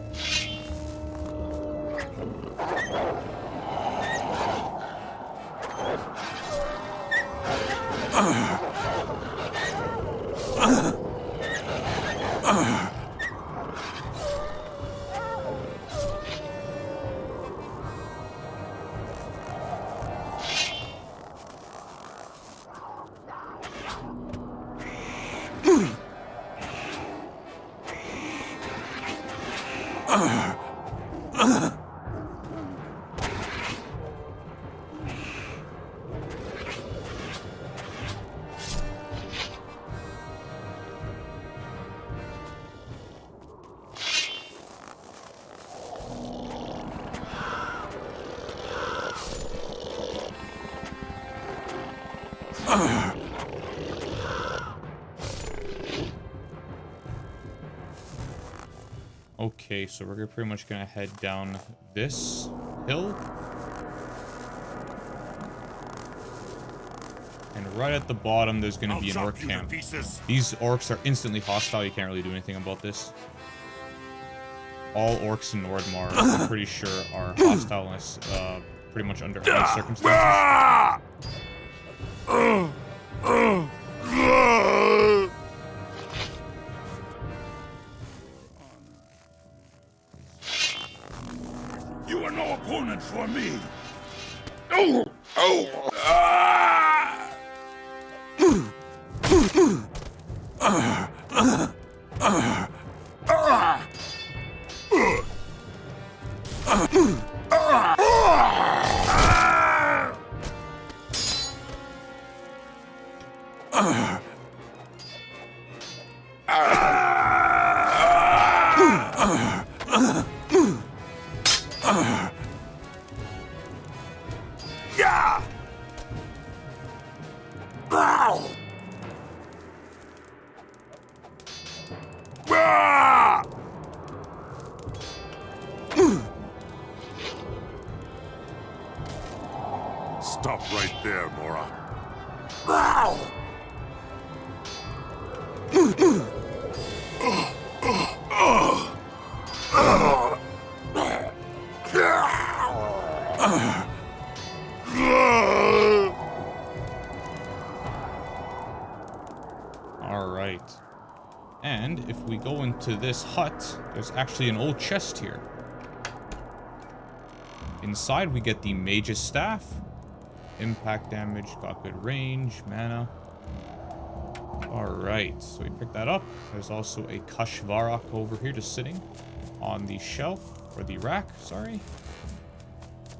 A: Okay, so we're pretty much gonna head down this hill. And right at the bottom, there's gonna be an orc camp. These orcs are instantly hostile. You can't really do anything about this. All orcs in Nordmar, I'm pretty sure, are hostile unless, pretty much under any circumstances.
G: You are no opponent for me. Stop right there, Mora.
A: Alright. And if we go into this hut, there's actually an old chest here. Inside we get the Mage's Staff. Impact damage, got good range, mana. Alright, so we pick that up. There's also a Kashvarak over here just sitting on the shelf, or the rack, sorry.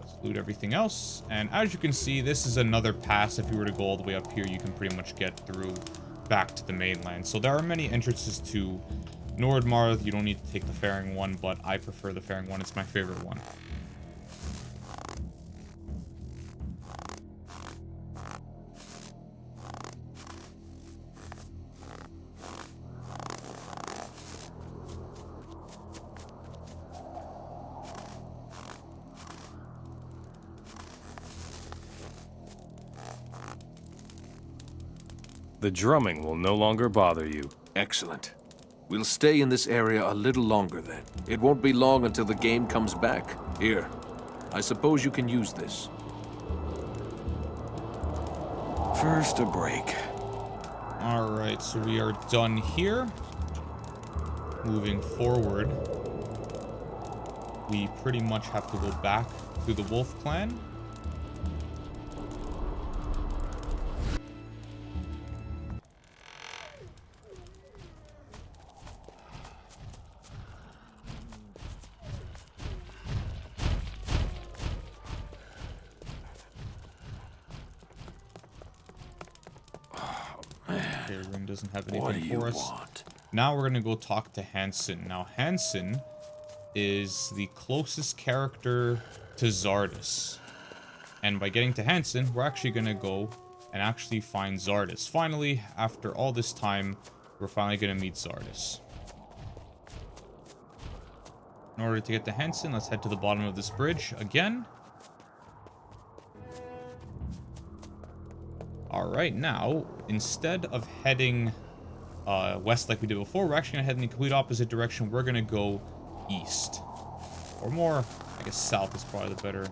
A: Let's loot everything else. And as you can see, this is another pass. If you were to go all the way up here, you can pretty much get through back to the mainland. So there are many entrances to Nordmar. You don't need to take the Faring one, but I prefer the Faring one. It's my favorite one.
B: The drumming will no longer bother you.
I: Excellent. We'll stay in this area a little longer then. It won't be long until the game comes back. Here, I suppose you can use this.
E: First, a break.
A: Alright, so we are done here. Moving forward, we pretty much have to go back to the Wolf Clan. Okay, room doesn't have anything for us. Now we're gonna go talk to Handson. Now Handson is the closest character to Xardas. And by getting to Handson, we're actually gonna go and actually find Xardas. Finally, after all this time, we're finally gonna meet Xardas. In order to get to Handson, let's head to the bottom of this bridge again. Alright, now, instead of heading west like we did before, we're actually going to head in the complete opposite direction. We're going to go east. Or more, I guess south is probably the better...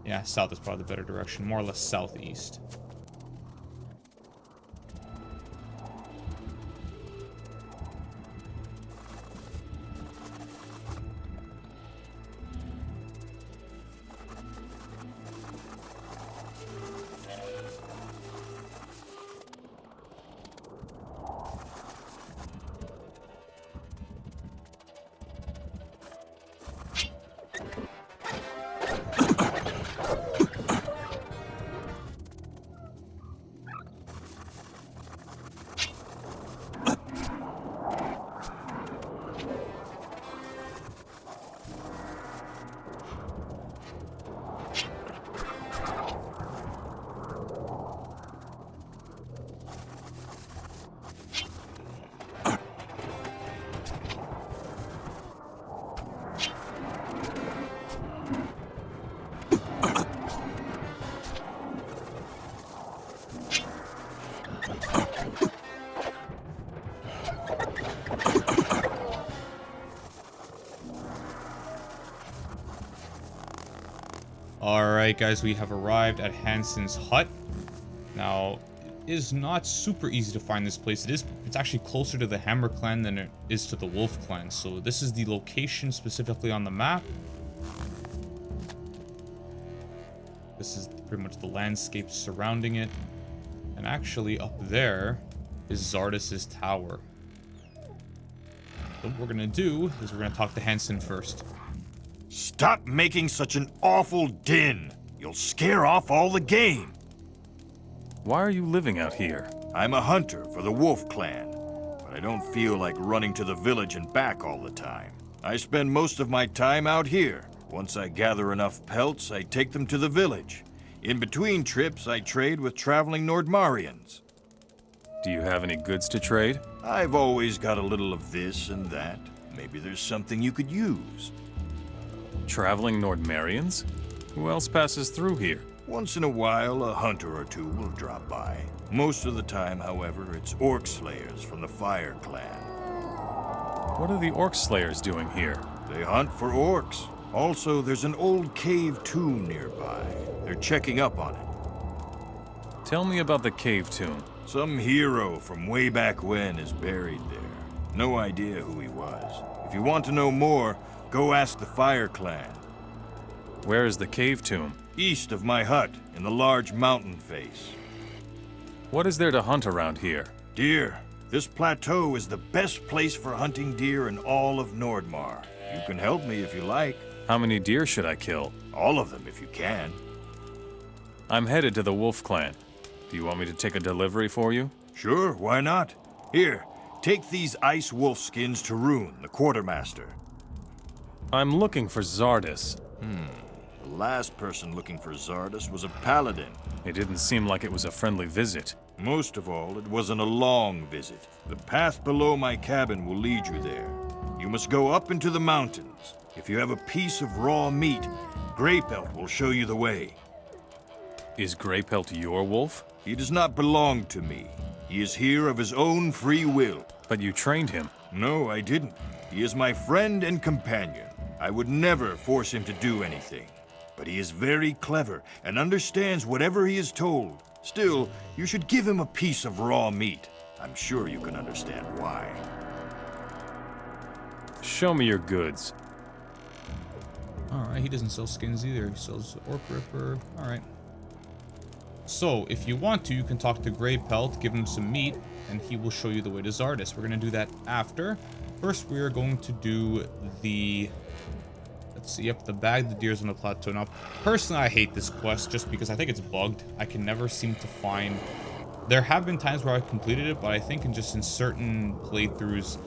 A: Yeah, south is probably the better direction. More or less southeast. Alright guys, we have arrived at Handson's hut. Now, it is not super easy to find this place. It's actually closer to the Hammer clan than it is to the Wolf clan. So this is the location specifically on the map. This is pretty much the landscape surrounding it. And actually up there is Xardas' tower. So what we're gonna do is we're gonna talk to Handson first.
K: Stop making such an awful din. You'll scare off all the game.
B: Why are you living out here?
K: I'm a hunter for the Wolf Clan, but I don't feel like running to the village and back all the time. I spend most of my time out here. Once I gather enough pelts, I take them to the village. In between trips, I trade with traveling Nordmarians.
B: Do you have any goods to trade?
K: I've always got a little of this and that. Maybe there's something you could use.
B: Traveling Nordmarians? Who else passes through here?
K: Once in a while, a hunter or two will drop by. Most of the time, however, it's orc slayers from the Fire Clan.
B: What are the orc slayers doing here?
K: They hunt for orcs. Also, there's an old cave tomb nearby. They're checking up on it.
B: Tell me about the cave tomb.
K: Some hero from way back when is buried there. No idea who he was. If you want to know more, go ask the Fire Clan.
B: Where is the cave tomb?
K: East of my hut, in the large mountain face.
B: What is there to hunt around here?
K: Deer. This plateau is the best place for hunting deer in all of Nordmar. You can help me if you like.
B: How many deer should I kill?
K: All of them if you can.
B: I'm headed to the Wolf Clan. Do you want me to take a delivery for you?
K: Sure, why not? Here, take these ice wolf skins to Rune, the quartermaster.
B: I'm looking for Xardas.
K: The last person looking for Xardas was a paladin.
B: It didn't seem like it was a friendly visit.
K: Most of all, it wasn't a long visit. The path below my cabin will lead you there. You must go up into the mountains. If you have a piece of raw meat, Greypelt will show you the way.
B: Is Greypelt your wolf?
K: He does not belong to me. He is here of his own free will.
B: But you trained him.
K: No, I didn't. He is my friend and companion. I would never force him to do anything. But he is very clever and understands whatever he is told. Still, you should give him a piece of raw meat. I'm sure you can understand why.
B: Show me your goods.
A: Alright, he doesn't sell skins either. He sells Orc Ripper. Alright. So, if you want to, you can talk to Greypelt, give him some meat, and he will show you the way to Xardas. We're going to do that after. First, we are going to do the... Let's see, yep, the bag the deers on the plateau. Now, personally, I hate this quest just because I think it's bugged. I can never seem to find... There have been times where I've completed it, but I think in certain playthroughs,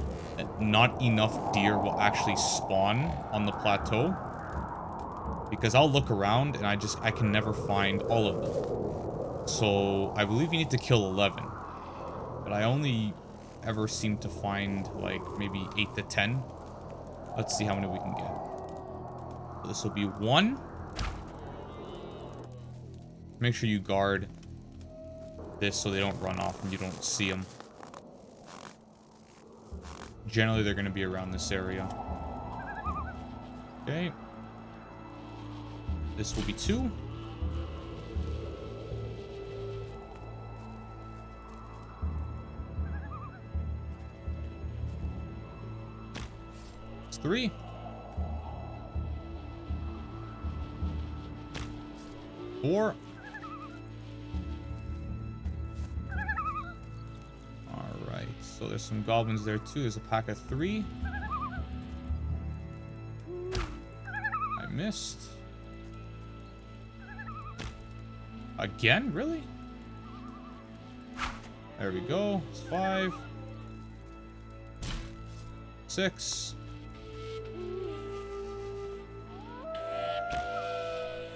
A: not enough deer will actually spawn on the plateau. Because I'll look around and I can never find all of them. So, I believe you need to kill 11. But I only ever seem to find, like, maybe 8 to 10. Let's see how many we can get. This will be 1. Make sure you guard this so they don't run off and you don't see them. Generally, they're going to be around this area. Okay. This will be 2. It's 3. 4. Alright, so there's some goblins there too. There's a pack of 3. I missed. Again? Really? There we go. It's 5. 6.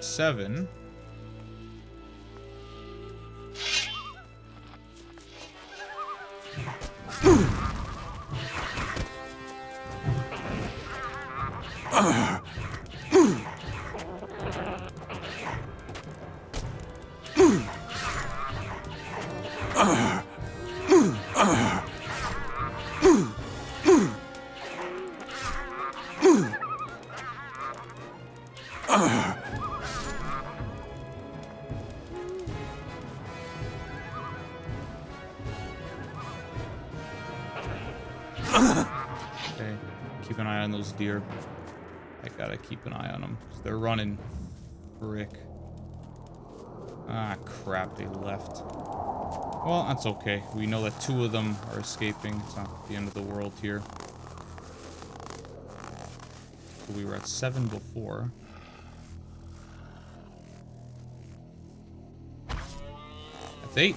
A: 7. Okay, keep an eye on those deer. I gotta keep an eye on them. They're running. Frick. Ah, crap, they left. Well, that's okay. We know that 2 of them are escaping. It's not the end of the world here. So we were at 7 before. That's 8.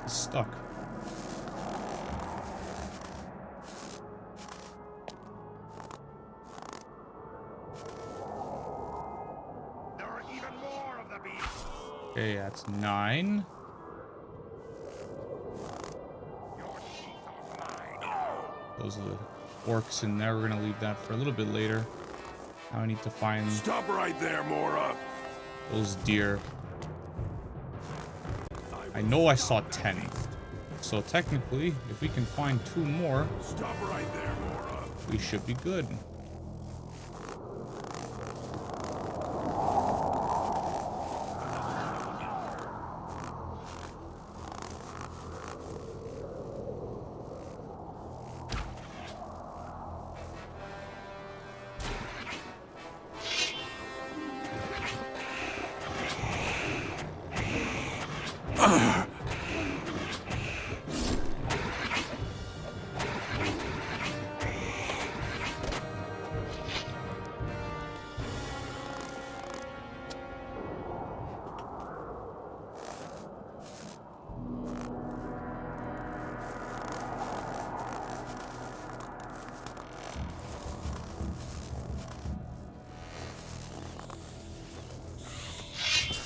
A: Stuck.
F: There are even more of the beasts.
A: Okay, that's 9. Those are the orcs in there. We're gonna leave that for a little bit later. Now I need to find.
F: Stop right there, Mora.
A: Those deer. I know I saw 10. So technically, if we can find 2 more,
F: Stop right there, Mora.
A: We should be good.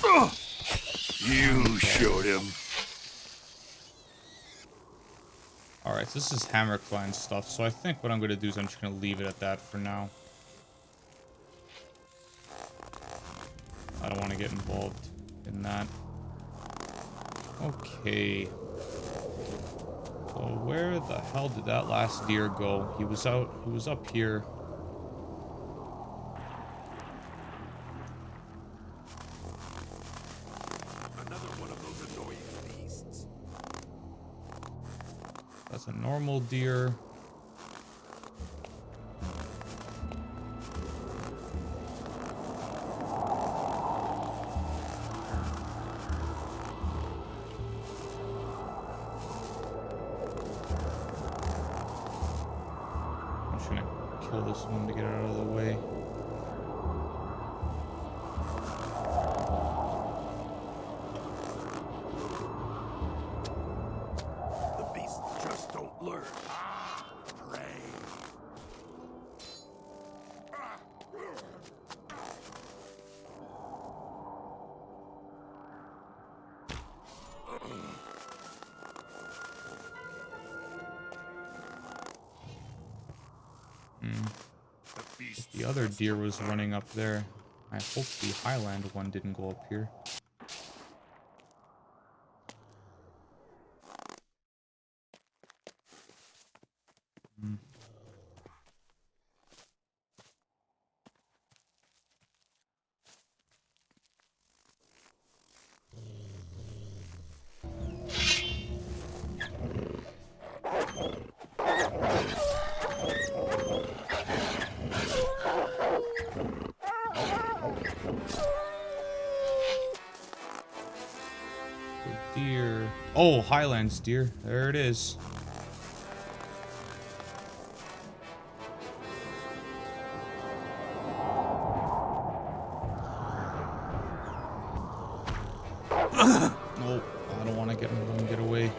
G: You showed him.
A: Alright, so this is Hammer Clan stuff, so I think what I'm going to do is I'm just going to leave it at that for now. I don't want to get involved in that. Okay. So where the hell did that last deer go? He was up here. That's a normal deer. I'm just gonna kill this one to get it out of the way. The other deer was running up there. I hope the Highland one didn't go up here. Deer. Oh, Highlands deer. There it is. Nope, I don't want to get him. Let him get away.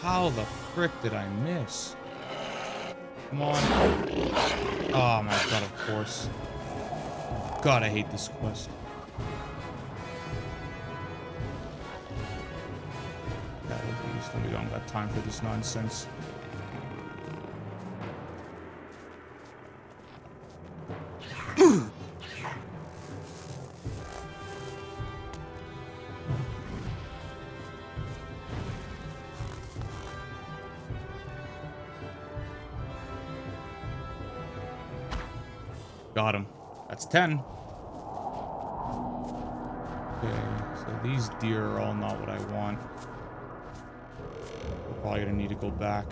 A: How the frick did I miss? Come on. Oh my god, of course. God, I hate this quest. Yeah, we don't got time for this nonsense. Got him. That's 10. Okay, so these deer are all not what I want. We're probably gonna need to go back.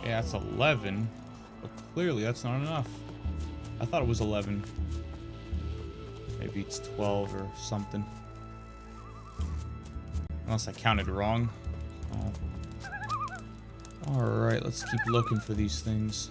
A: Yeah, that's 11. But clearly that's not enough. I thought it was 11. Maybe it's 12 or something. Unless I counted wrong. Oh. Alright, let's keep looking for these things.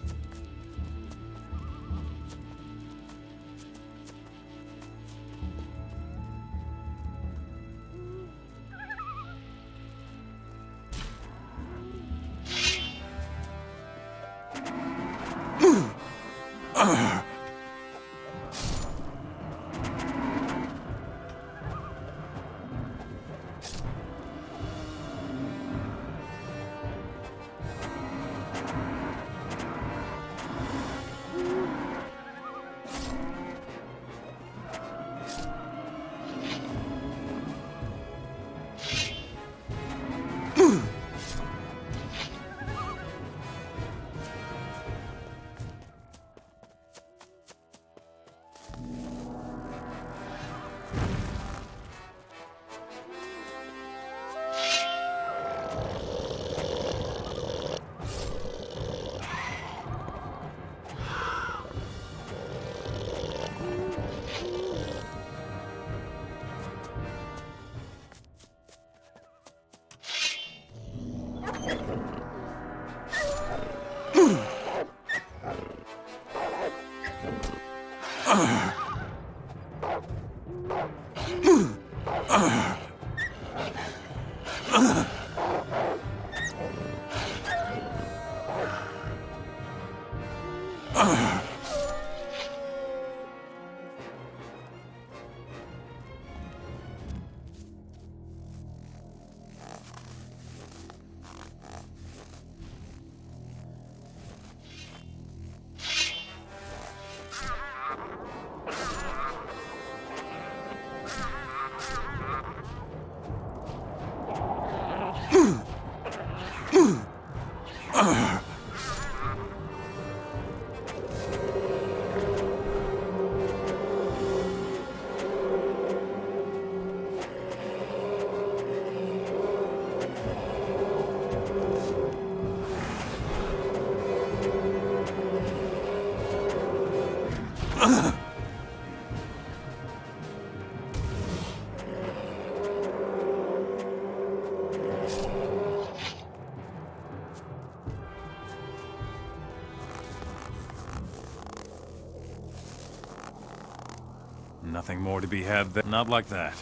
B: Nothing more to be had there. Not like that.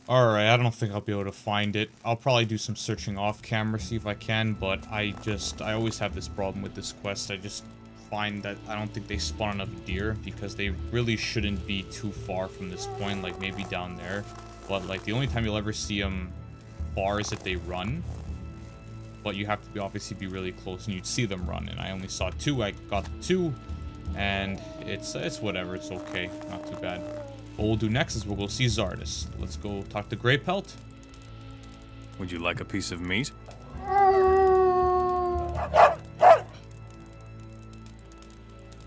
A: Alright, I don't think I'll be able to find it. I'll probably do some searching off camera, see if I can, but I always have this problem with this quest. I just find that I don't think they spawn enough deer, because they really shouldn't be too far from this point, like maybe down there. But like the only time you'll ever see them far is if they run. But you have to obviously be really close and you'd see them run, and I only saw 2. I got 2, and it's whatever, it's okay, not too bad. What we'll do next is we'll go see Xardas. Let's go talk to Greypelt.
B: Would you like a piece of meat?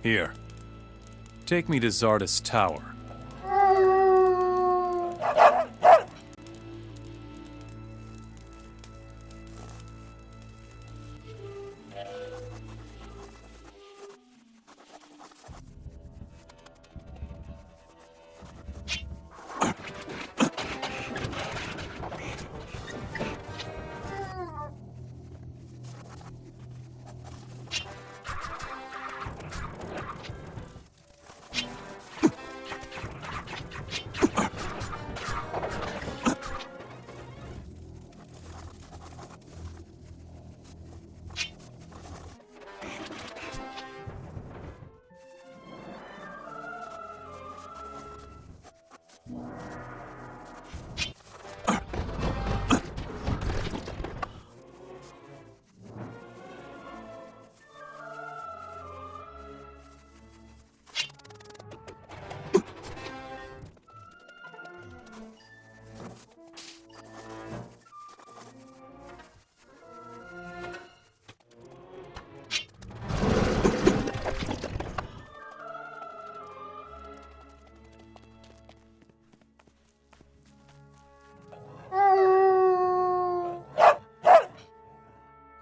B: Here. Take me to Xardas Tower.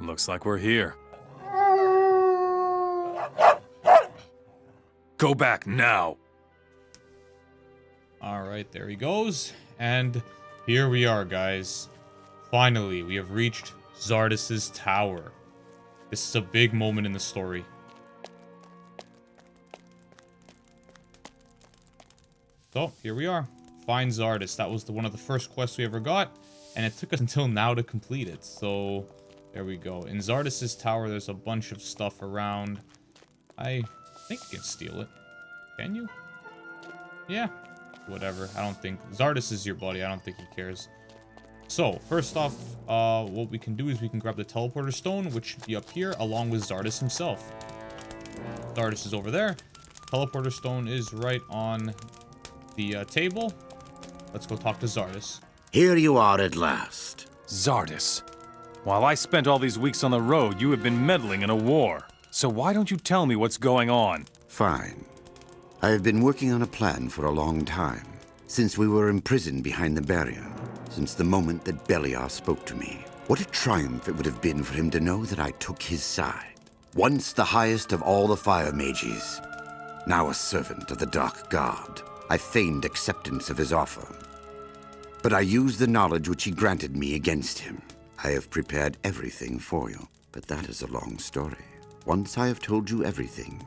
B: Looks like we're here. Go back now!
A: Alright, there he goes. And here we are, guys. Finally, we have reached Xardas' tower. This is a big moment in the story. So, here we are. Find Xardas. That was one of the first quests we ever got, and it took us until now to complete it. So, there we go. In Xardas' tower, there's a bunch of stuff around. I think you can steal it. Can you? Yeah. Whatever. I don't think... Xardas is your buddy. I don't think he cares. So, first off, what we can do is we can grab the teleporter stone, which should be up here, along with Xardas himself. Xardas is over there. Teleporter stone is right on the table. Let's go talk to Xardas.
L: Here you are at last.
B: Xardas. While I spent all these weeks on the road, you have been meddling in a war. So why don't you tell me what's going on?
L: Fine. I have been working on a plan for a long time. Since we were imprisoned behind the barrier. Since the moment that Beliar spoke to me. What a triumph it would have been for him to know that I took his side. Once the highest of all the fire mages. Now a servant of the Dark God. I feigned acceptance of his offer. But I used the knowledge which he granted me against him. I have prepared everything for you, but that is a long story. Once I have told you everything,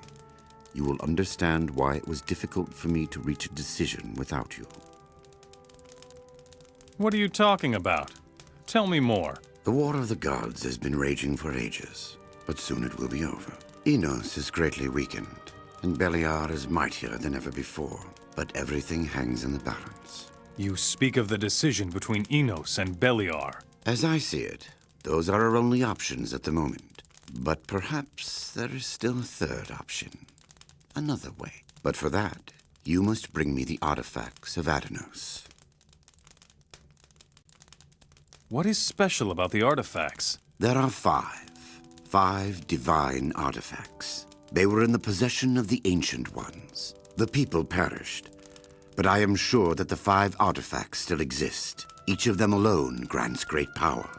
L: you will understand why it was difficult for me to reach a decision without you.
B: What are you talking about? Tell me more.
L: The War of the Gods has been raging for ages, but soon it will be over. Enos is greatly weakened, and Beliar is mightier than ever before, but everything hangs in the balance.
B: You speak of the decision between Enos and Beliar.
L: As I see it, those are our only options at the moment. But perhaps there is still a third option. Another way. But for that, you must bring me the artifacts of Adanos.
B: What is special about the artifacts?
L: There are 5. 5 divine artifacts. They were in the possession of the Ancient Ones. The people perished. But I am sure that the 5 artifacts still exist. Each of them alone grants great power.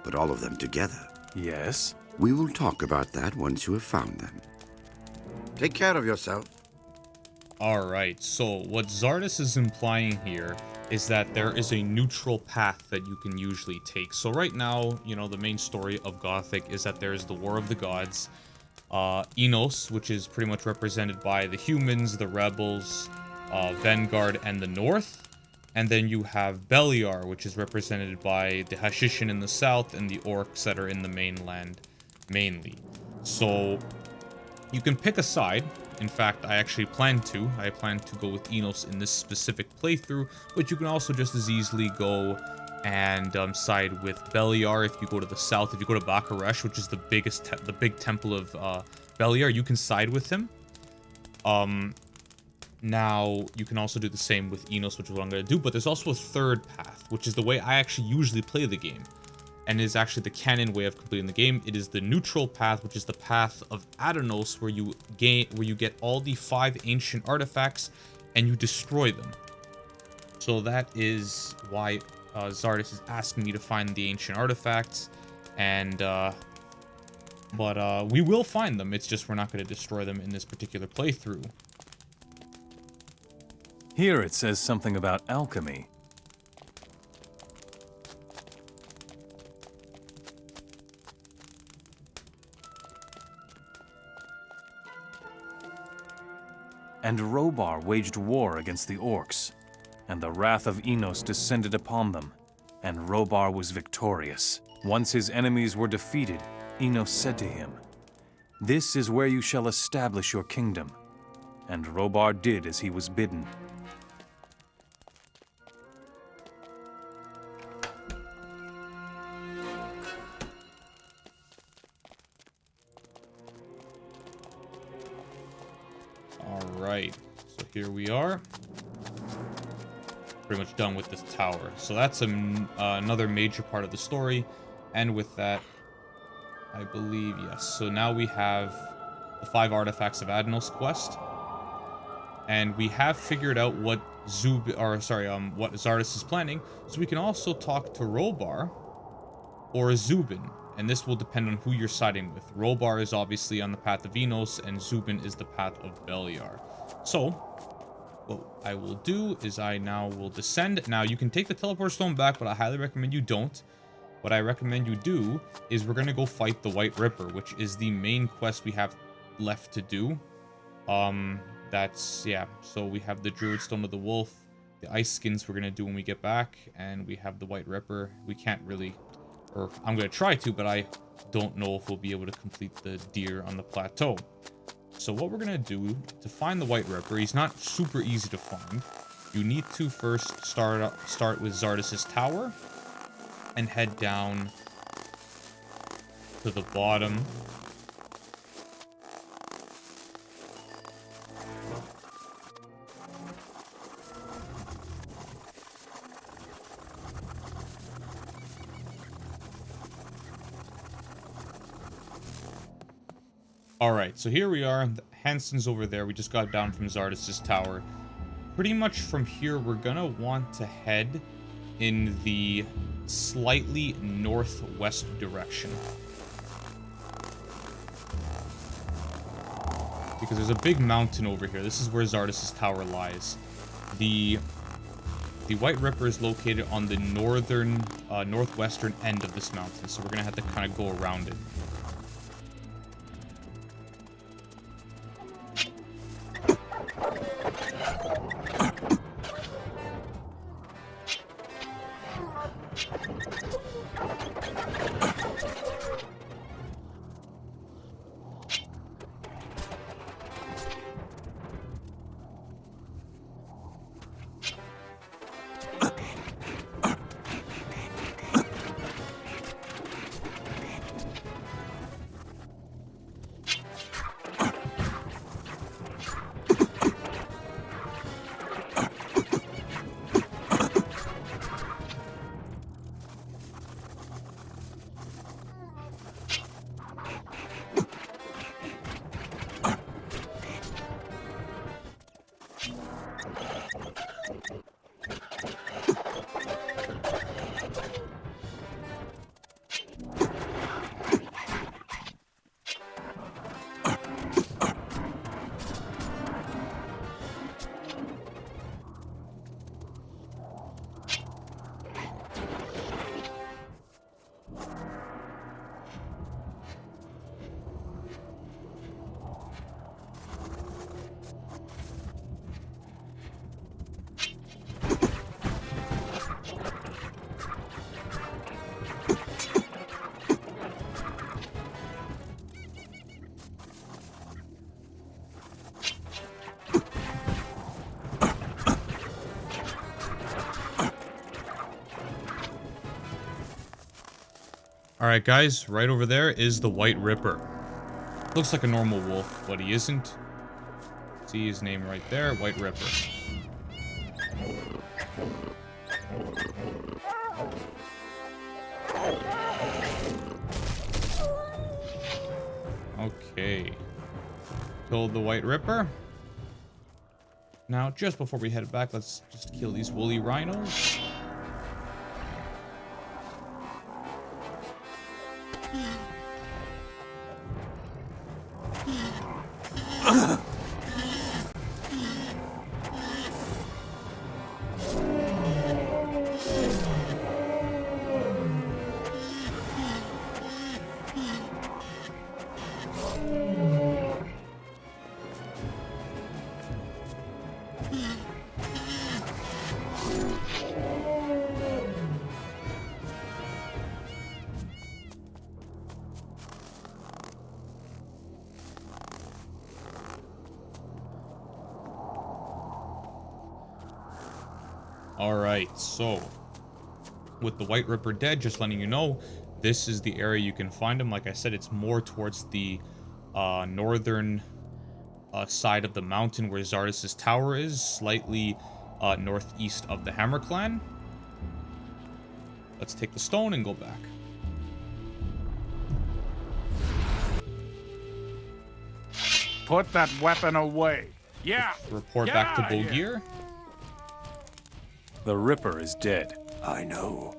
L: But all of them together...
B: Yes?
L: We will talk about that once you have found them. Take care of yourself.
A: Alright, so what Xardas is implying here is that there is a neutral path that you can usually take. So right now, you know, the main story of Gothic is that there's the War of the Gods. Enos, which is pretty much represented by the humans, the rebels, Vengard, and the North. And then you have Beliar, which is represented by the Hashishin in the south and the orcs that are in the mainland mainly. So you can pick a side. In fact, I plan to go with Enos in this specific playthrough, but you can also just as easily go and side with Beliar if you go to the south. If you go to Bakaresh, which is the big temple of Beliar, you can side with him. Now, you can also do the same with Enos, which is what I'm going to do, but there's also a third path, which is the way I actually usually play the game, and is actually the canon way of completing the game. It is the neutral path, which is the path of Adanos, where you get all the 5 ancient artifacts, and you destroy them. So that is why Xardas is asking me to find the ancient artifacts, and but we will find them. It's just we're not going to destroy them in this particular playthrough.
B: Here it says something about alchemy. And Rhobar waged war against the orcs, and the wrath of Enos descended upon them, and Rhobar was victorious. Once his enemies were defeated, Enos said to him, "This is where you shall establish your kingdom." And Rhobar did as he was bidden.
A: Alright, so here we are. Pretty much done with this tower. So that's another major part of the story. And with that, I believe, yes. So now we have the 5 artifacts of Adanos quest. And we have figured out what what Xardas is planning. So we can also talk to Rhobar or Zubin. And this will depend on who you're siding with. Rhobar is obviously on the path of Enos, and Zubin is the path of Beliar. So, what I will do is I now will descend. Now, you can take the teleport stone back, but I highly recommend you don't. What I recommend you do is we're going to go fight the White Ripper, which is the main quest we have left to do. Yeah. So we have the Druid Stone of the Wolf, the Ice Skins we're going to do when we get back, and we have the White Ripper. We can't really... Or I'm going to try to, but I don't know if we'll be able to complete the deer on the plateau. So what we're going to do to find the White Ripper, he's not super easy to find. You need to first start with Xardas' tower and head down to the bottom. Alright, so here we are. Handson's over there. We just got down from Xardas' tower. Pretty much from here, we're gonna want to head in the slightly northwest direction. Because there's a big mountain over here. This is where Xardas' tower lies. The White Ripper is located on the northwestern end of this mountain, so we're gonna have to kind of go around it. Alright guys, right over there is the White Ripper. Looks like a normal wolf, but he isn't. See his name right there, White Ripper. Okay. Killed the White Ripper. Now, just before we head back, let's just kill these woolly rhinos. Alright, so with the White Ripper dead, just letting you know, this is the area you can find him. Like I said, it's more towards the northern side of the mountain where Xardas' tower is, slightly northeast of the Hammer Clan. Let's take the stone and go back.
C: Put that weapon away. Yeah.
A: Report back to Bogier.
B: The Ripper is dead.
F: I know.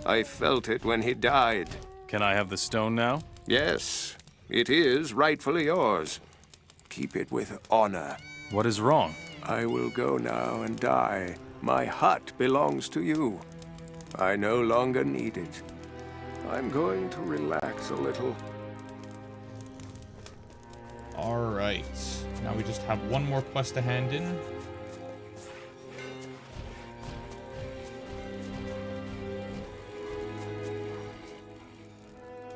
F: I felt it when he died.
B: Can I have the stone now?
F: Yes, it is rightfully yours. Keep it with honor.
B: What is wrong?
F: I will go now and die. My hut belongs to you. I no longer need it. I'm going to relax a little.
A: Alright. Now we just have one more quest to hand in.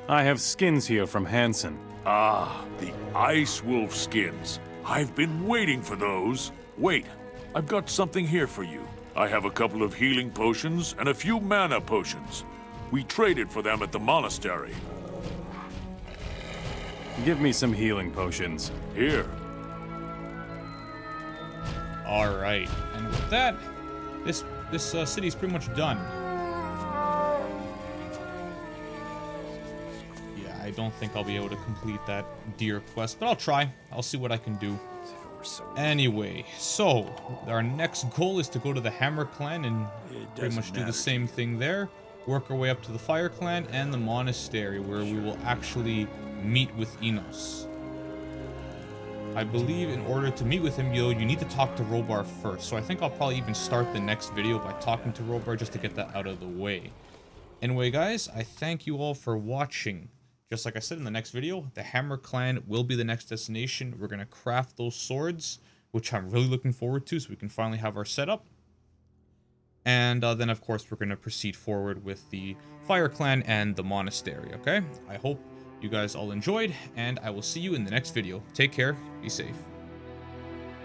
B: I have skins here from Handson.
G: Ah, the ice wolf skins. I've been waiting for those. Wait, I've got something here for you. I have a couple of healing potions and a few mana potions. We traded for them at the monastery.
B: Give me some healing potions.
G: Here.
A: Alright, and with that, this city's pretty much done. I don't think I'll be able to complete that deer quest, but I'll try. I'll see what I can do. Anyway, so our next goal is to go to the Hammer Clan and pretty much do the same thing there. Work our way up to the Fire Clan and the monastery, where we will actually meet with Enos. I believe in order to meet with him, you need to talk to Rhobar first. So I think I'll probably even start the next video by talking to Rhobar just to get that out of the way. Anyway, guys, I thank you all for watching. Just like I said in the next video, the Hammer Clan will be the next destination. We're going to craft those swords, which I'm really looking forward to, so we can finally have our setup. And then, of course, we're going to proceed forward with the Fire Clan and the monastery, okay? I hope you guys all enjoyed, and I will see you in the next video. Take care, be safe.